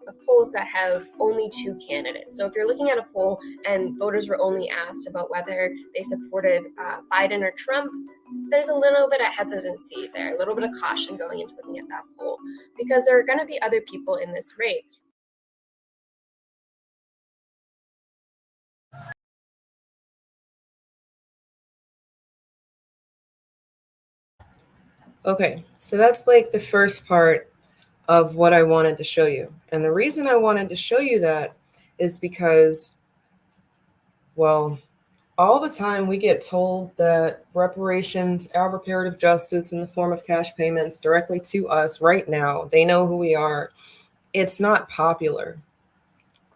of polls that have only 2 candidates. So if you're looking at a poll and voters were only asked about whether they supported Biden or Trump, there's a little bit of hesitancy there, a little bit of caution going into looking at that poll, because there are going to be other people in this race. Okay, so that's like the first part of what I wanted to show you. And the reason I wanted to show you that is because, well, all the time we get told that reparations, our reparative justice in the form of cash payments directly to us right now, they know who we are. It's not popular.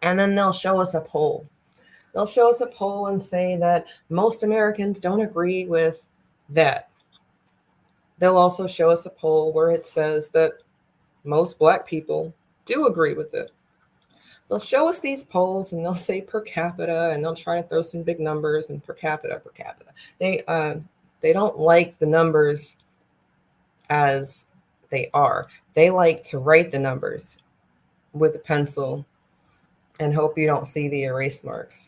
And then they'll show us a poll. They'll show us a poll and say that most Americans don't agree with that. They'll also show us a poll where it says that most Black people do agree with it. They'll show us these polls and they'll say per capita, and they'll try to throw some big numbers and per capita. They don't like the numbers as they are. They like to write the numbers with a pencil and hope you don't see the erase marks.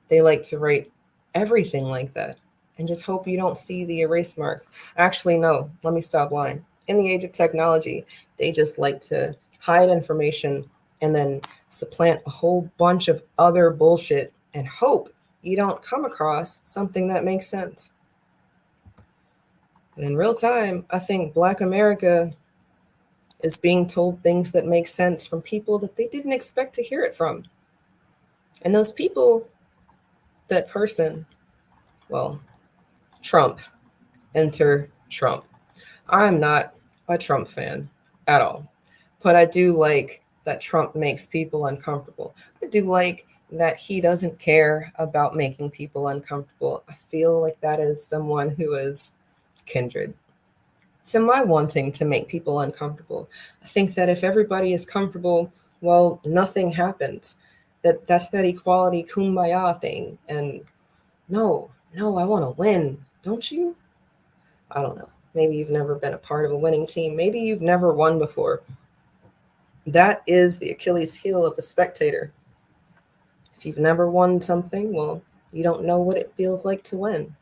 They like to write everything like that and just hope you don't see the erase marks. Actually, no, let me stop lying. In the age of technology, they just like to hide information and then supplant a whole bunch of other bullshit and hope you don't come across something that makes sense. And in real time, I think Black America is being told things that make sense from people that they didn't expect to hear it from. And those people, that person, well, Trump, enter Trump. I'm not a Trump fan at all, but I do like that Trump makes people uncomfortable. I do like that he doesn't care about making people uncomfortable. I feel like that is someone who is kindred to my wanting to make people uncomfortable. I think that if everybody is comfortable, well, nothing happens. That's that equality kumbaya thing. And no, I want to win. Don't you? I don't know. Maybe you've never been a part of a winning team. Maybe you've never won before. That is the Achilles heel of a spectator. If you've never won something, well, you don't know what it feels like to win.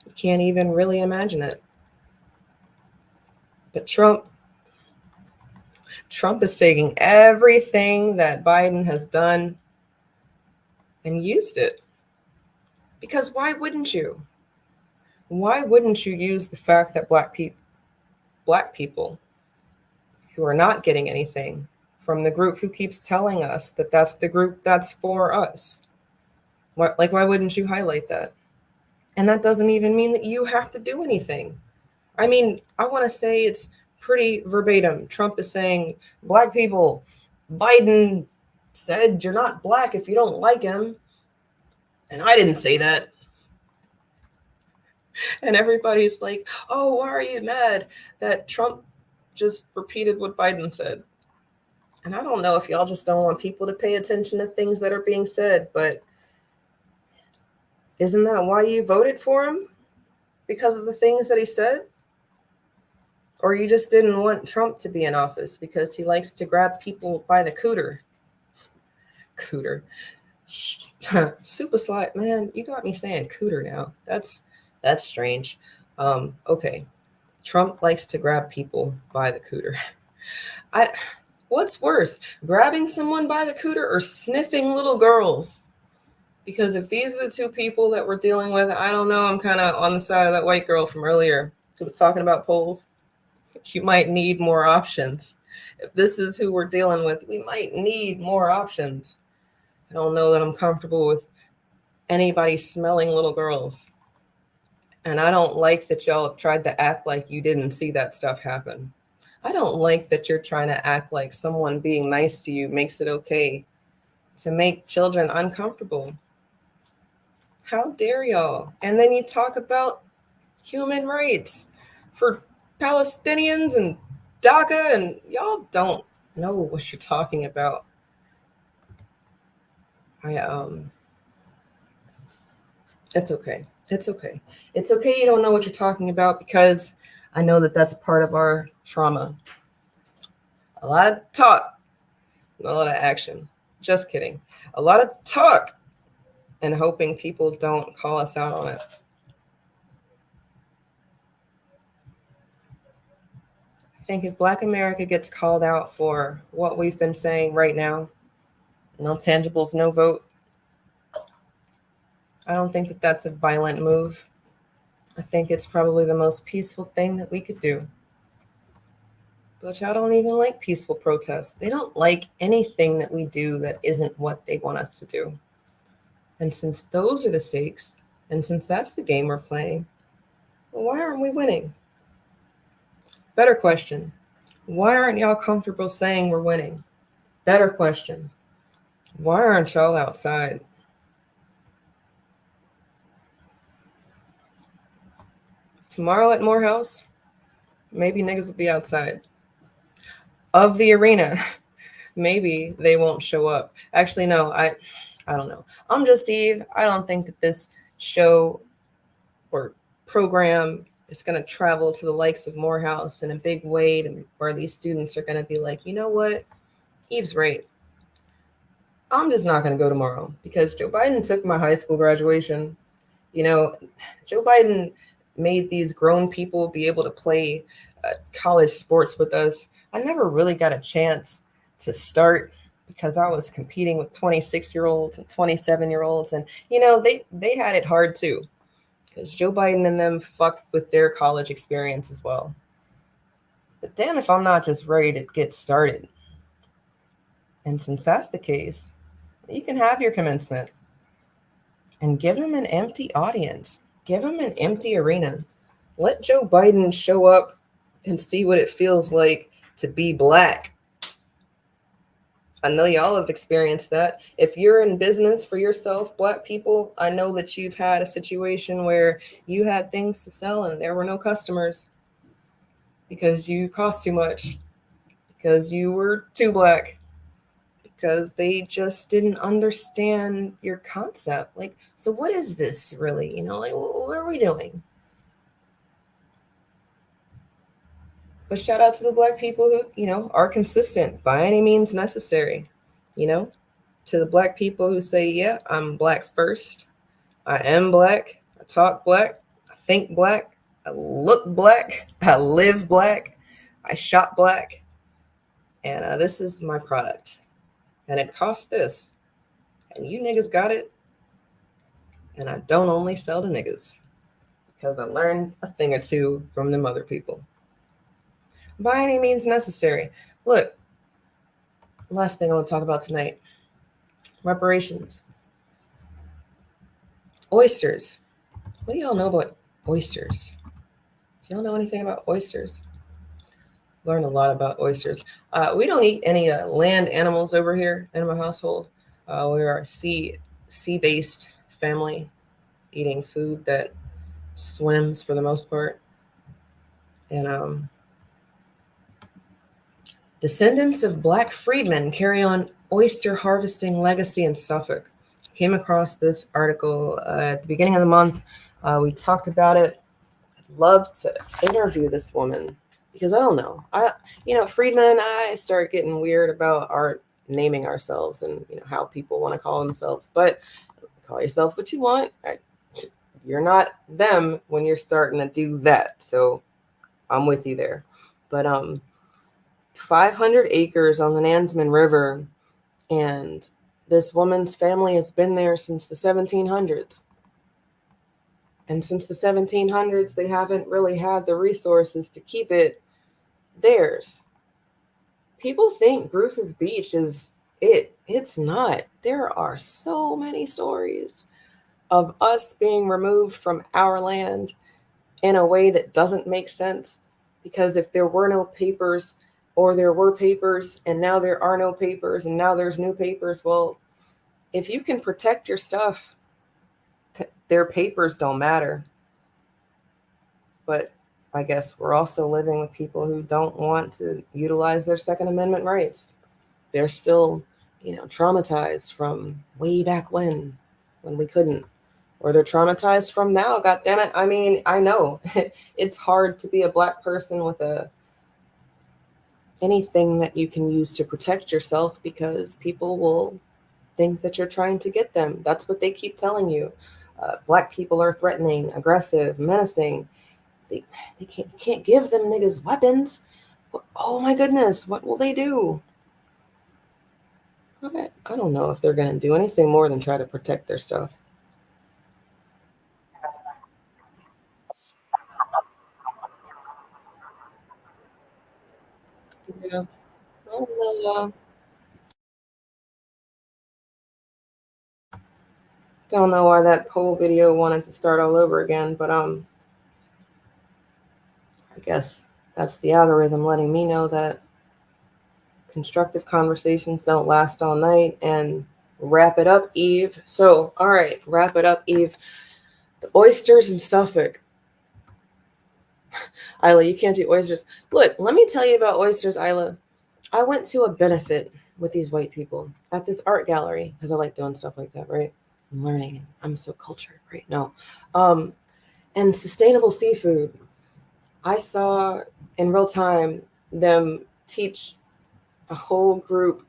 You can't even really imagine it. But Trump is taking everything that Biden has done and used it. Because why wouldn't you? Why wouldn't you use the fact that black people who are not getting anything from the group who keeps telling us that that's the group that's for us? Why wouldn't you highlight that? And that doesn't even mean that you have to do anything. I mean, I want to say it's pretty verbatim. Trump is saying, black people, Biden said you're not black if you don't like him. And I didn't say that. And everybody's like, oh, why are you mad that Trump just repeated what Biden said? And I don't know if y'all just don't want people to pay attention to things that are being said, but isn't that why you voted for him? Because of the things that he said? Or you just didn't want Trump to be in office because he likes to grab people by the cooter? Cooter. Super slide, man, you got me saying cooter now. That's strange. Okay. Trump likes to grab people by the cooter. What's worse, grabbing someone by the cooter or sniffing little girls? Because if these are the two people that we're dealing with, I don't know, I'm kind of on the side of that white girl from earlier who was talking about polls. You might need more options. If this is who we're dealing with, we might need more options. I don't know that I'm comfortable with anybody smelling little girls. And I don't like that y'all have tried to act like you didn't see that stuff happen. I don't like that you're trying to act like someone being nice to you makes it okay to make children uncomfortable. How dare y'all? And then you talk about human rights for Palestinians and DACA, and y'all don't know what you're talking about. It's okay. It's okay. It's okay you don't know what you're talking about, because I know that that's part of our trauma. A lot of talk, not a lot of action. Just kidding. A lot of talk and hoping people don't call us out on it. I think if Black America gets called out for what we've been saying right now, no tangibles, no vote, I don't think that that's a violent move. I think it's probably the most peaceful thing that we could do. But y'all don't even like peaceful protests. They don't like anything that we do that isn't what they want us to do. And since those are the stakes, and since that's the game we're playing, well, why aren't we winning? Better question. Why aren't y'all comfortable saying we're winning? Better question. Why aren't y'all outside? Tomorrow at Morehouse, maybe niggas will be outside of the arena. Maybe they won't show up. Actually, no, I don't know. I'm just Eve. I don't think that this show or program is going to travel to the likes of Morehouse in a big way, where these students are going to be like, you know what? Eve's right. I'm just not going to go tomorrow because Joe Biden took my high school graduation. You know, Joe Biden made these grown people be able to play college sports with us. I never really got a chance to start because I was competing with 26-year-olds and 27-year-olds. And, you know, they had it hard too, because Joe Biden and them fucked with their college experience as well. But damn if I'm not just ready to get started. And since that's the case, you can have your commencement and give him an empty audience. Give him an empty arena. Let Joe Biden show up and see what it feels like to be Black. I know y'all have experienced that. If you're in business for yourself, Black people, I know that you've had a situation where you had things to sell and there were no customers because you cost too much, because you were too Black, because they just didn't understand your concept. Like, so what is this really? Like, what are we doing? But shout out to the Black people who, are consistent by any means necessary. To the Black people who say, yeah, I'm Black first. I am Black. I talk Black. I think Black. I look Black. I live Black. I shop Black. And this is my product. And it costs this. And you niggas got it. And I don't only sell to niggas, because I learned a thing or two from them other people. By any means necessary. Look, last thing I want to talk about tonight. Reparations. Oysters. What do y'all know about oysters? Do y'all know anything about oysters? Learn a lot about oysters. We don't eat any land animals over here in my household. We're a sea-based family, eating food that swims for the most part. And descendants of Black freedmen carry on oyster harvesting legacy in Suffolk. Came across this article at the beginning of the month. We talked about it. I'd love to interview this woman, because I don't know. Freedmen, I start getting weird about our naming ourselves and how people want to call themselves. But call yourself what you want. You're not them when you're starting to do that. So I'm with you there. But 500 acres on the Nansemond River, and this woman's family has been there since the 1700s. And since the 1700s, they haven't really had the resources to keep it theirs. People think Bruce's Beach is it. It's not. There are so many stories of us being removed from our land in a way that doesn't make sense. Because if there were no papers, or there were papers and now there are no papers and now there's new papers, well, if you can protect your stuff, their papers don't matter. But I guess we're also living with people who don't want to utilize their Second Amendment rights. They're still, traumatized from way back when we couldn't. Or they're traumatized from now, goddammit. I mean, I know it's hard to be a Black person with anything that you can use to protect yourself, because people will think that you're trying to get them. That's what they keep telling you. Black people are threatening, aggressive, menacing. They can't give them niggas weapons. Oh my goodness, what will they do? I don't know if they're going to do anything more than try to protect their stuff. Yeah. I don't know why that poll video wanted to start all over again, but I guess that's the algorithm letting me know that constructive conversations don't last all night. And wrap it up, Eve. So, all right, wrap it up, Eve. The oysters in Suffolk. Isla, you can't do oysters. Look, let me tell you about oysters, Isla. I went to a benefit with these white people at this art gallery, because I like doing stuff like that, right? I'm learning. I'm so cultured, right? No. And sustainable seafood. I saw in real time them teach a whole group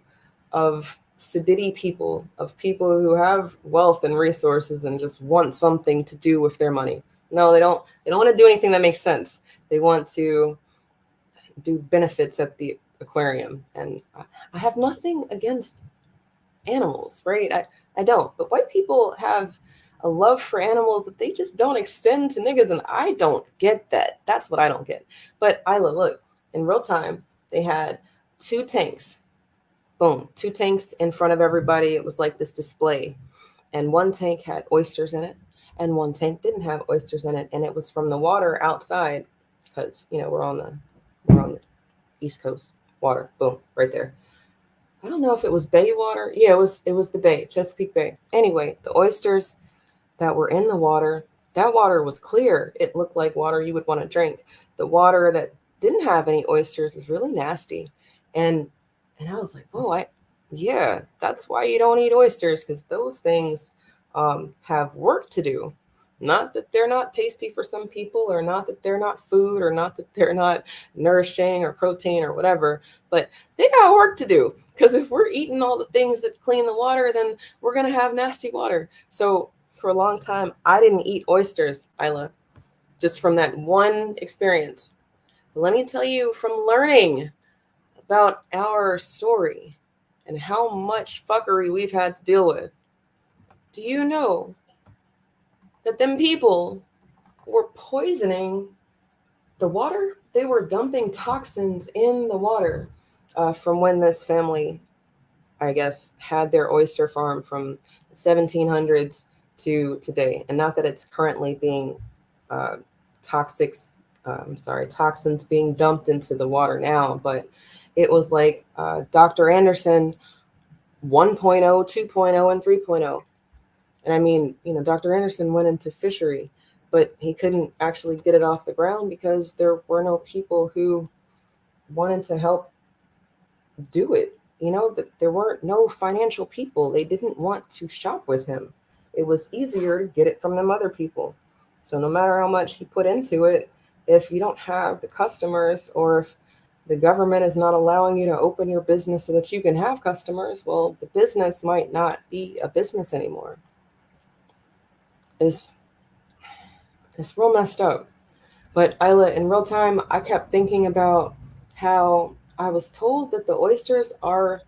of sedity people, of people who have wealth and resources and just want something to do with their money. No, they don't want to do anything that makes sense. They want to do benefits at the aquarium. And I have nothing against animals, right? I don't. But white people have a love for animals that they just don't extend to niggas, and I don't get that. That's what I don't get. But Isla, look, in real time, they had 2 tanks. Boom, 2 tanks in front of everybody. It was like this display. And one tank had oysters in it, and one tank didn't have oysters in it. And it was from the water outside, because we're on the East Coast water. Boom, right there. I don't know if it was bay water. Yeah, it was the bay, Chesapeake Bay. Anyway, the oysters that were in the water, that water was clear. It looked like water you would want to drink. The water that didn't have any oysters was really nasty. And I was like, oh, yeah, that's why you don't eat oysters, because those things have work to do. Not that they're not tasty for some people, or not that they're not food, or not that they're not nourishing or protein or whatever, but they got work to do. Because if we're eating all the things that clean the water, then we're going to have nasty water. So for a long time, I didn't eat oysters, Isla, just from that one experience. But let me tell you, from learning about our story and how much fuckery we've had to deal with, do you know that them people were poisoning the water? They were dumping toxins in the water from when this family, I guess, had their oyster farm from the 1700s to today. And not that it's currently being toxins being dumped into the water now, but it was like Dr. Anderson 1.0, 2.0, and 3.0. And I mean, Dr. Anderson went into fishery, but he couldn't actually get it off the ground because there were no people who wanted to help do it. That there weren't no financial people. They didn't want to shop with him. It was easier to get it from them other people. So no matter how much he put into it, if you don't have the customers, or if the government is not allowing you to open your business so that you can have customers, well, the business might not be a business anymore. It's real messed up. But Isla, in real time, I kept thinking about how I was told that the oysters are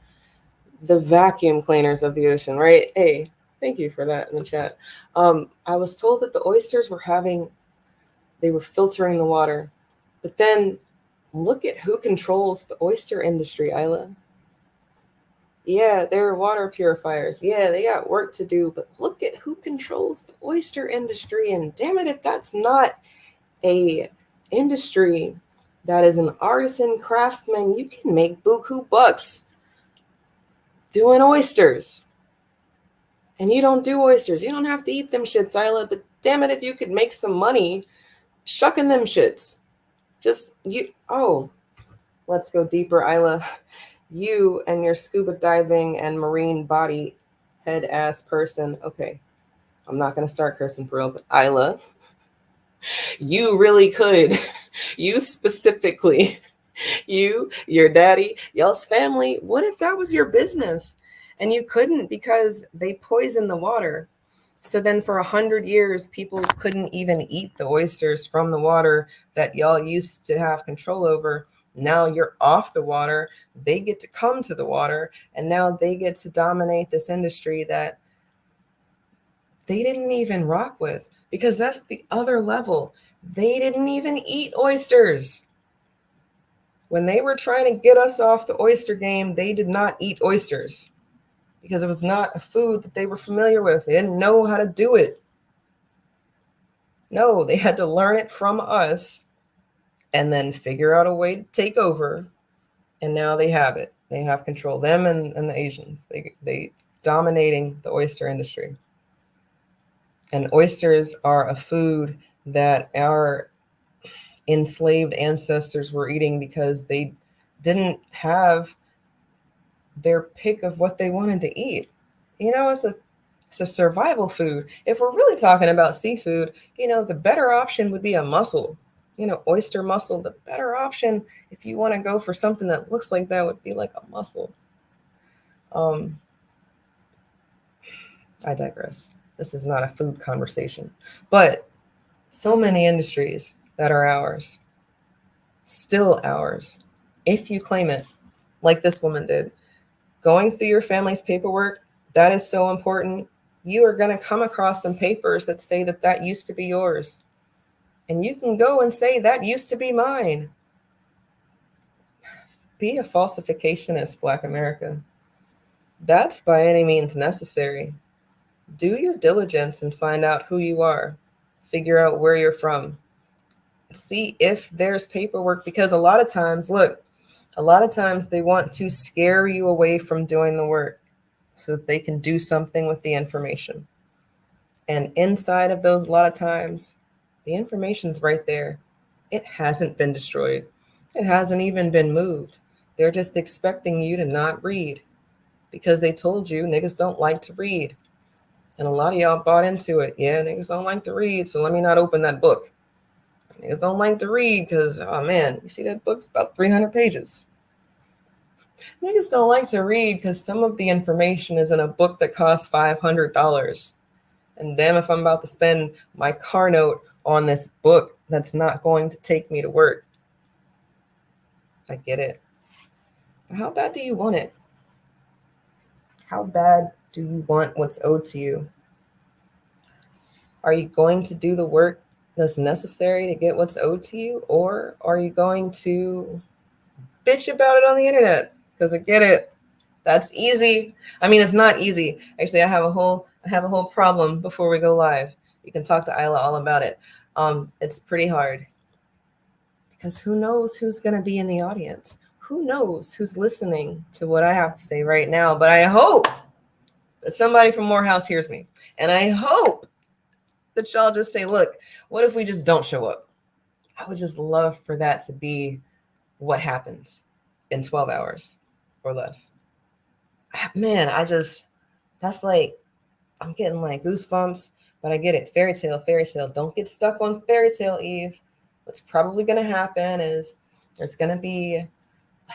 the vacuum cleaners of the ocean, right? Hey, thank you for that in the chat. I was told that the oysters they were filtering the water. But then look at who controls the oyster industry, Isla. Yeah, they're water purifiers. Yeah, they got work to do, but look at who controls the oyster industry. And damn it, if that's not a industry that is an artisan craftsman, you can make buku bucks doing oysters. And you don't do oysters. You don't have to eat them shits, Isla, but damn it, if you could make some money shucking them shits. Let's go deeper, Isla. You and your scuba diving and marine body head ass person. Okay, I'm not going to start cursing for real, but Isla, you really could. You specifically, your daddy, y'all's family. What if that was your business and you couldn't because they poisoned the water? So then for 100 years, people couldn't even eat the oysters from the water that y'all used to have control over. Now you're off the water. They get to come to the water, and now they get to dominate this industry that they didn't even rock with, because that's the other level. They didn't even eat oysters. When they were trying to get us off the oyster game, they did not eat oysters because it was not a food that they were familiar with. They didn't know how to do it. No, they had to learn it from us and then figure out a way to take over. And now they have it. They have control. Them and the Asians. They dominating the oyster industry. And oysters are a food that our enslaved ancestors were eating because they didn't have their pick of what they wanted to eat. It's a survival food. If we're really talking about seafood, the better option would be a mussel. Oyster mussel, the better option if you want to go for something that looks like that would be like a mussel. I digress. This is not a food conversation, but so many industries that are ours, still ours, if you claim it, like this woman did. Going through your family's paperwork, that is so important. You are going to come across some papers that say that used to be yours. And you can go and say, that used to be mine. Be a falsificationist, Black America. That's by any means necessary. Do your diligence and find out who you are. Figure out where you're from. See if there's paperwork, because a lot of times, look, A lot of times they want to scare you away from doing the work so that they can do something with the information. And inside of those, a lot of times, the information's right there. It hasn't been destroyed. It hasn't even been moved. They're just expecting you to not read because they told you niggas don't like to read. And a lot of y'all bought into it. Yeah, niggas don't like to read, so let me not open that book. Niggas don't like to read because, oh man, you see that book's about 300 pages. Niggas don't like to read because some of the information is in a book that costs $500. And damn if I'm about to spend my car note on this book that's not going to take me to work. I get it. How bad do you want it? How bad do you want what's owed to you? Are you going to do the work that's necessary to get what's owed to you? Or are you going to bitch about it on the internet? Because I get it. That's easy. I mean, it's not easy. Actually, I have a whole problem before we go live. You can talk to Isla all about it. It's pretty hard because who knows who's going to be in the audience? Who knows who's listening to what I have to say right now? But I hope that somebody from Morehouse hears me. And I hope that y'all just say, look, what if we just don't show up? I would just love for that to be what happens in 12 hours or less. Man, that's like, I'm getting like goosebumps, but I get it. Fairy tale. Don't get stuck on fairy tale, Eve. What's probably going to happen is there's going to be a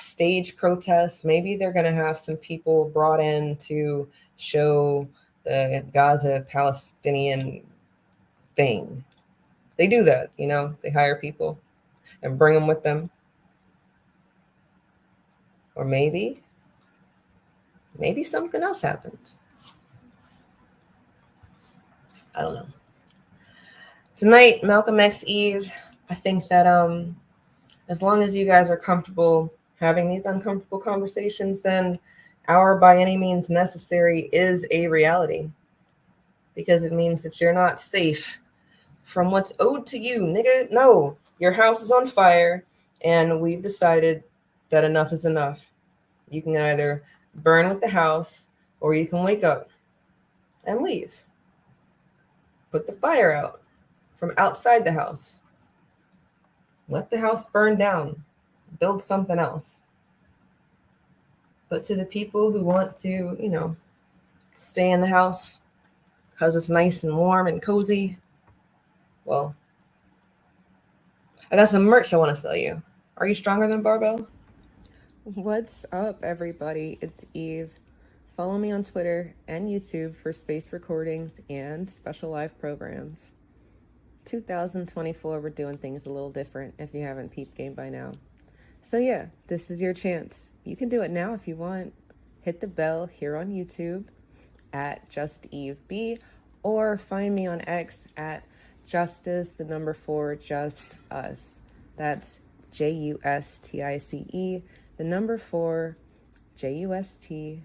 stage protest. Maybe they're going to have some people brought in to show the Gaza Palestinian thing. They do that, you know, they hire people and bring them with them. Or maybe something else happens. I don't know. Tonight, Malcolm X Eve, I think that as long as you guys are comfortable having these uncomfortable conversations, then our by any means necessary is a reality. Because it means that you're not safe from what's owed to you, nigga. No, your house is on fire and we've decided that enough is enough. You can either burn with the house or you can wake up and leave. Put the fire out from outside the house. Let the house burn down. Build something else. But to the people who want to, you know, stay in the house because it's nice and warm and cozy, well, I got some merch I want to sell you. Are you stronger than Barbell? What's up, everybody? It's Eve. Follow me on Twitter and YouTube for space recordings and special live programs. 2024, we're doing things a little different if you haven't peeped game by now. So yeah, this is your chance. You can do it now if you want. Hit the bell here on YouTube at JustEveB or find me on X at Justice4Just_Us. That's JUSTICE, 4 JUST_US.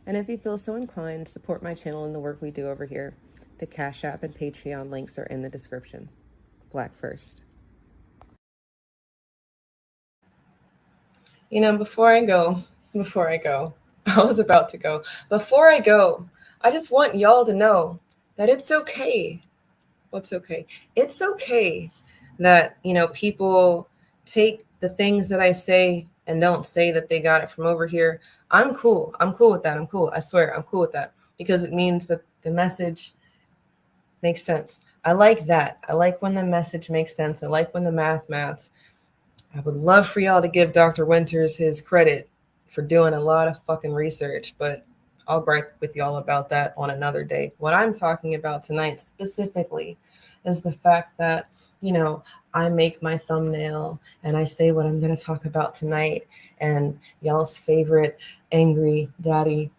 And if you feel so inclined, support my channel and the work we do over here. The Cash App and Patreon links are in the description. Black first. You know, before I go, I was about to go. Before I go, I just want y'all to know that it's okay. What's okay? It's okay that, you know, people take the things that I say and don't say that they got it from over here. I'm cool. I'm cool with that. I'm cool. I swear I'm cool with that because it means that the message makes sense. I like that. I like when the message makes sense. I like when the maths. I would love for y'all to give Dr. Winters his credit for doing a lot of fucking research, but I'll gripe with y'all about that on another day. What I'm talking about tonight specifically is the fact that, you know, I make my thumbnail and I say what I'm going to talk about tonight, and y'all's favorite angry daddy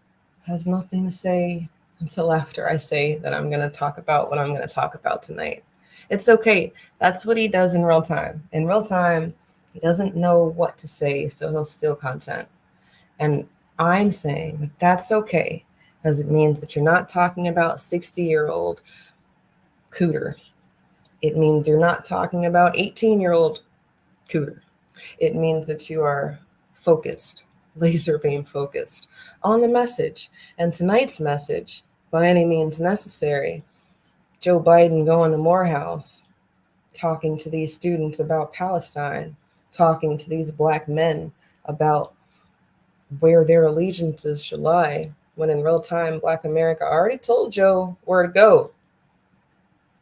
has nothing to say until after I say that I'm going to talk about what I'm going to talk about tonight. It's okay. That's what he does in real time. In real time, he doesn't know what to say, so he'll steal content. And I'm saying that that's okay because it means that you're not talking about 60-year-old cooter. It means you're not talking about 18-year-old cooter. It means that you are focused, laser beam focused on the message. And tonight's message, by any means necessary, Joe Biden going to Morehouse, talking to these students about Palestine, talking to these Black men about where their allegiances should lie, when in real time, Black America already told Joe where to go.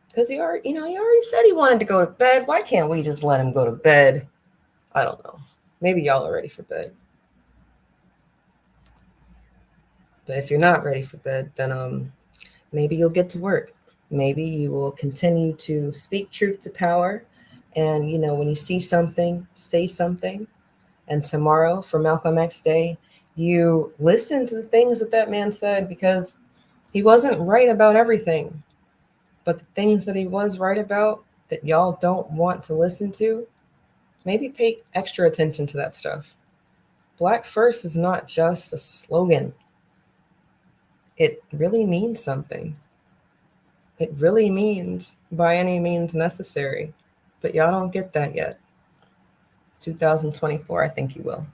Because he already said he wanted to go to bed. Why can't we just let him go to bed? I don't know. Maybe y'all are ready for bed. But if you're not ready for bed, then maybe you'll get to work. Maybe you will continue to speak truth to power. And, when you see something, say something. And tomorrow, for Malcolm X Day, you listen to the things that man said, because he wasn't right about everything. But the things that he was right about that y'all don't want to listen to, maybe pay extra attention to that stuff. Black First is not just a slogan. It really means something. It really means by any means necessary. But y'all don't get that yet. 2024, I think you will.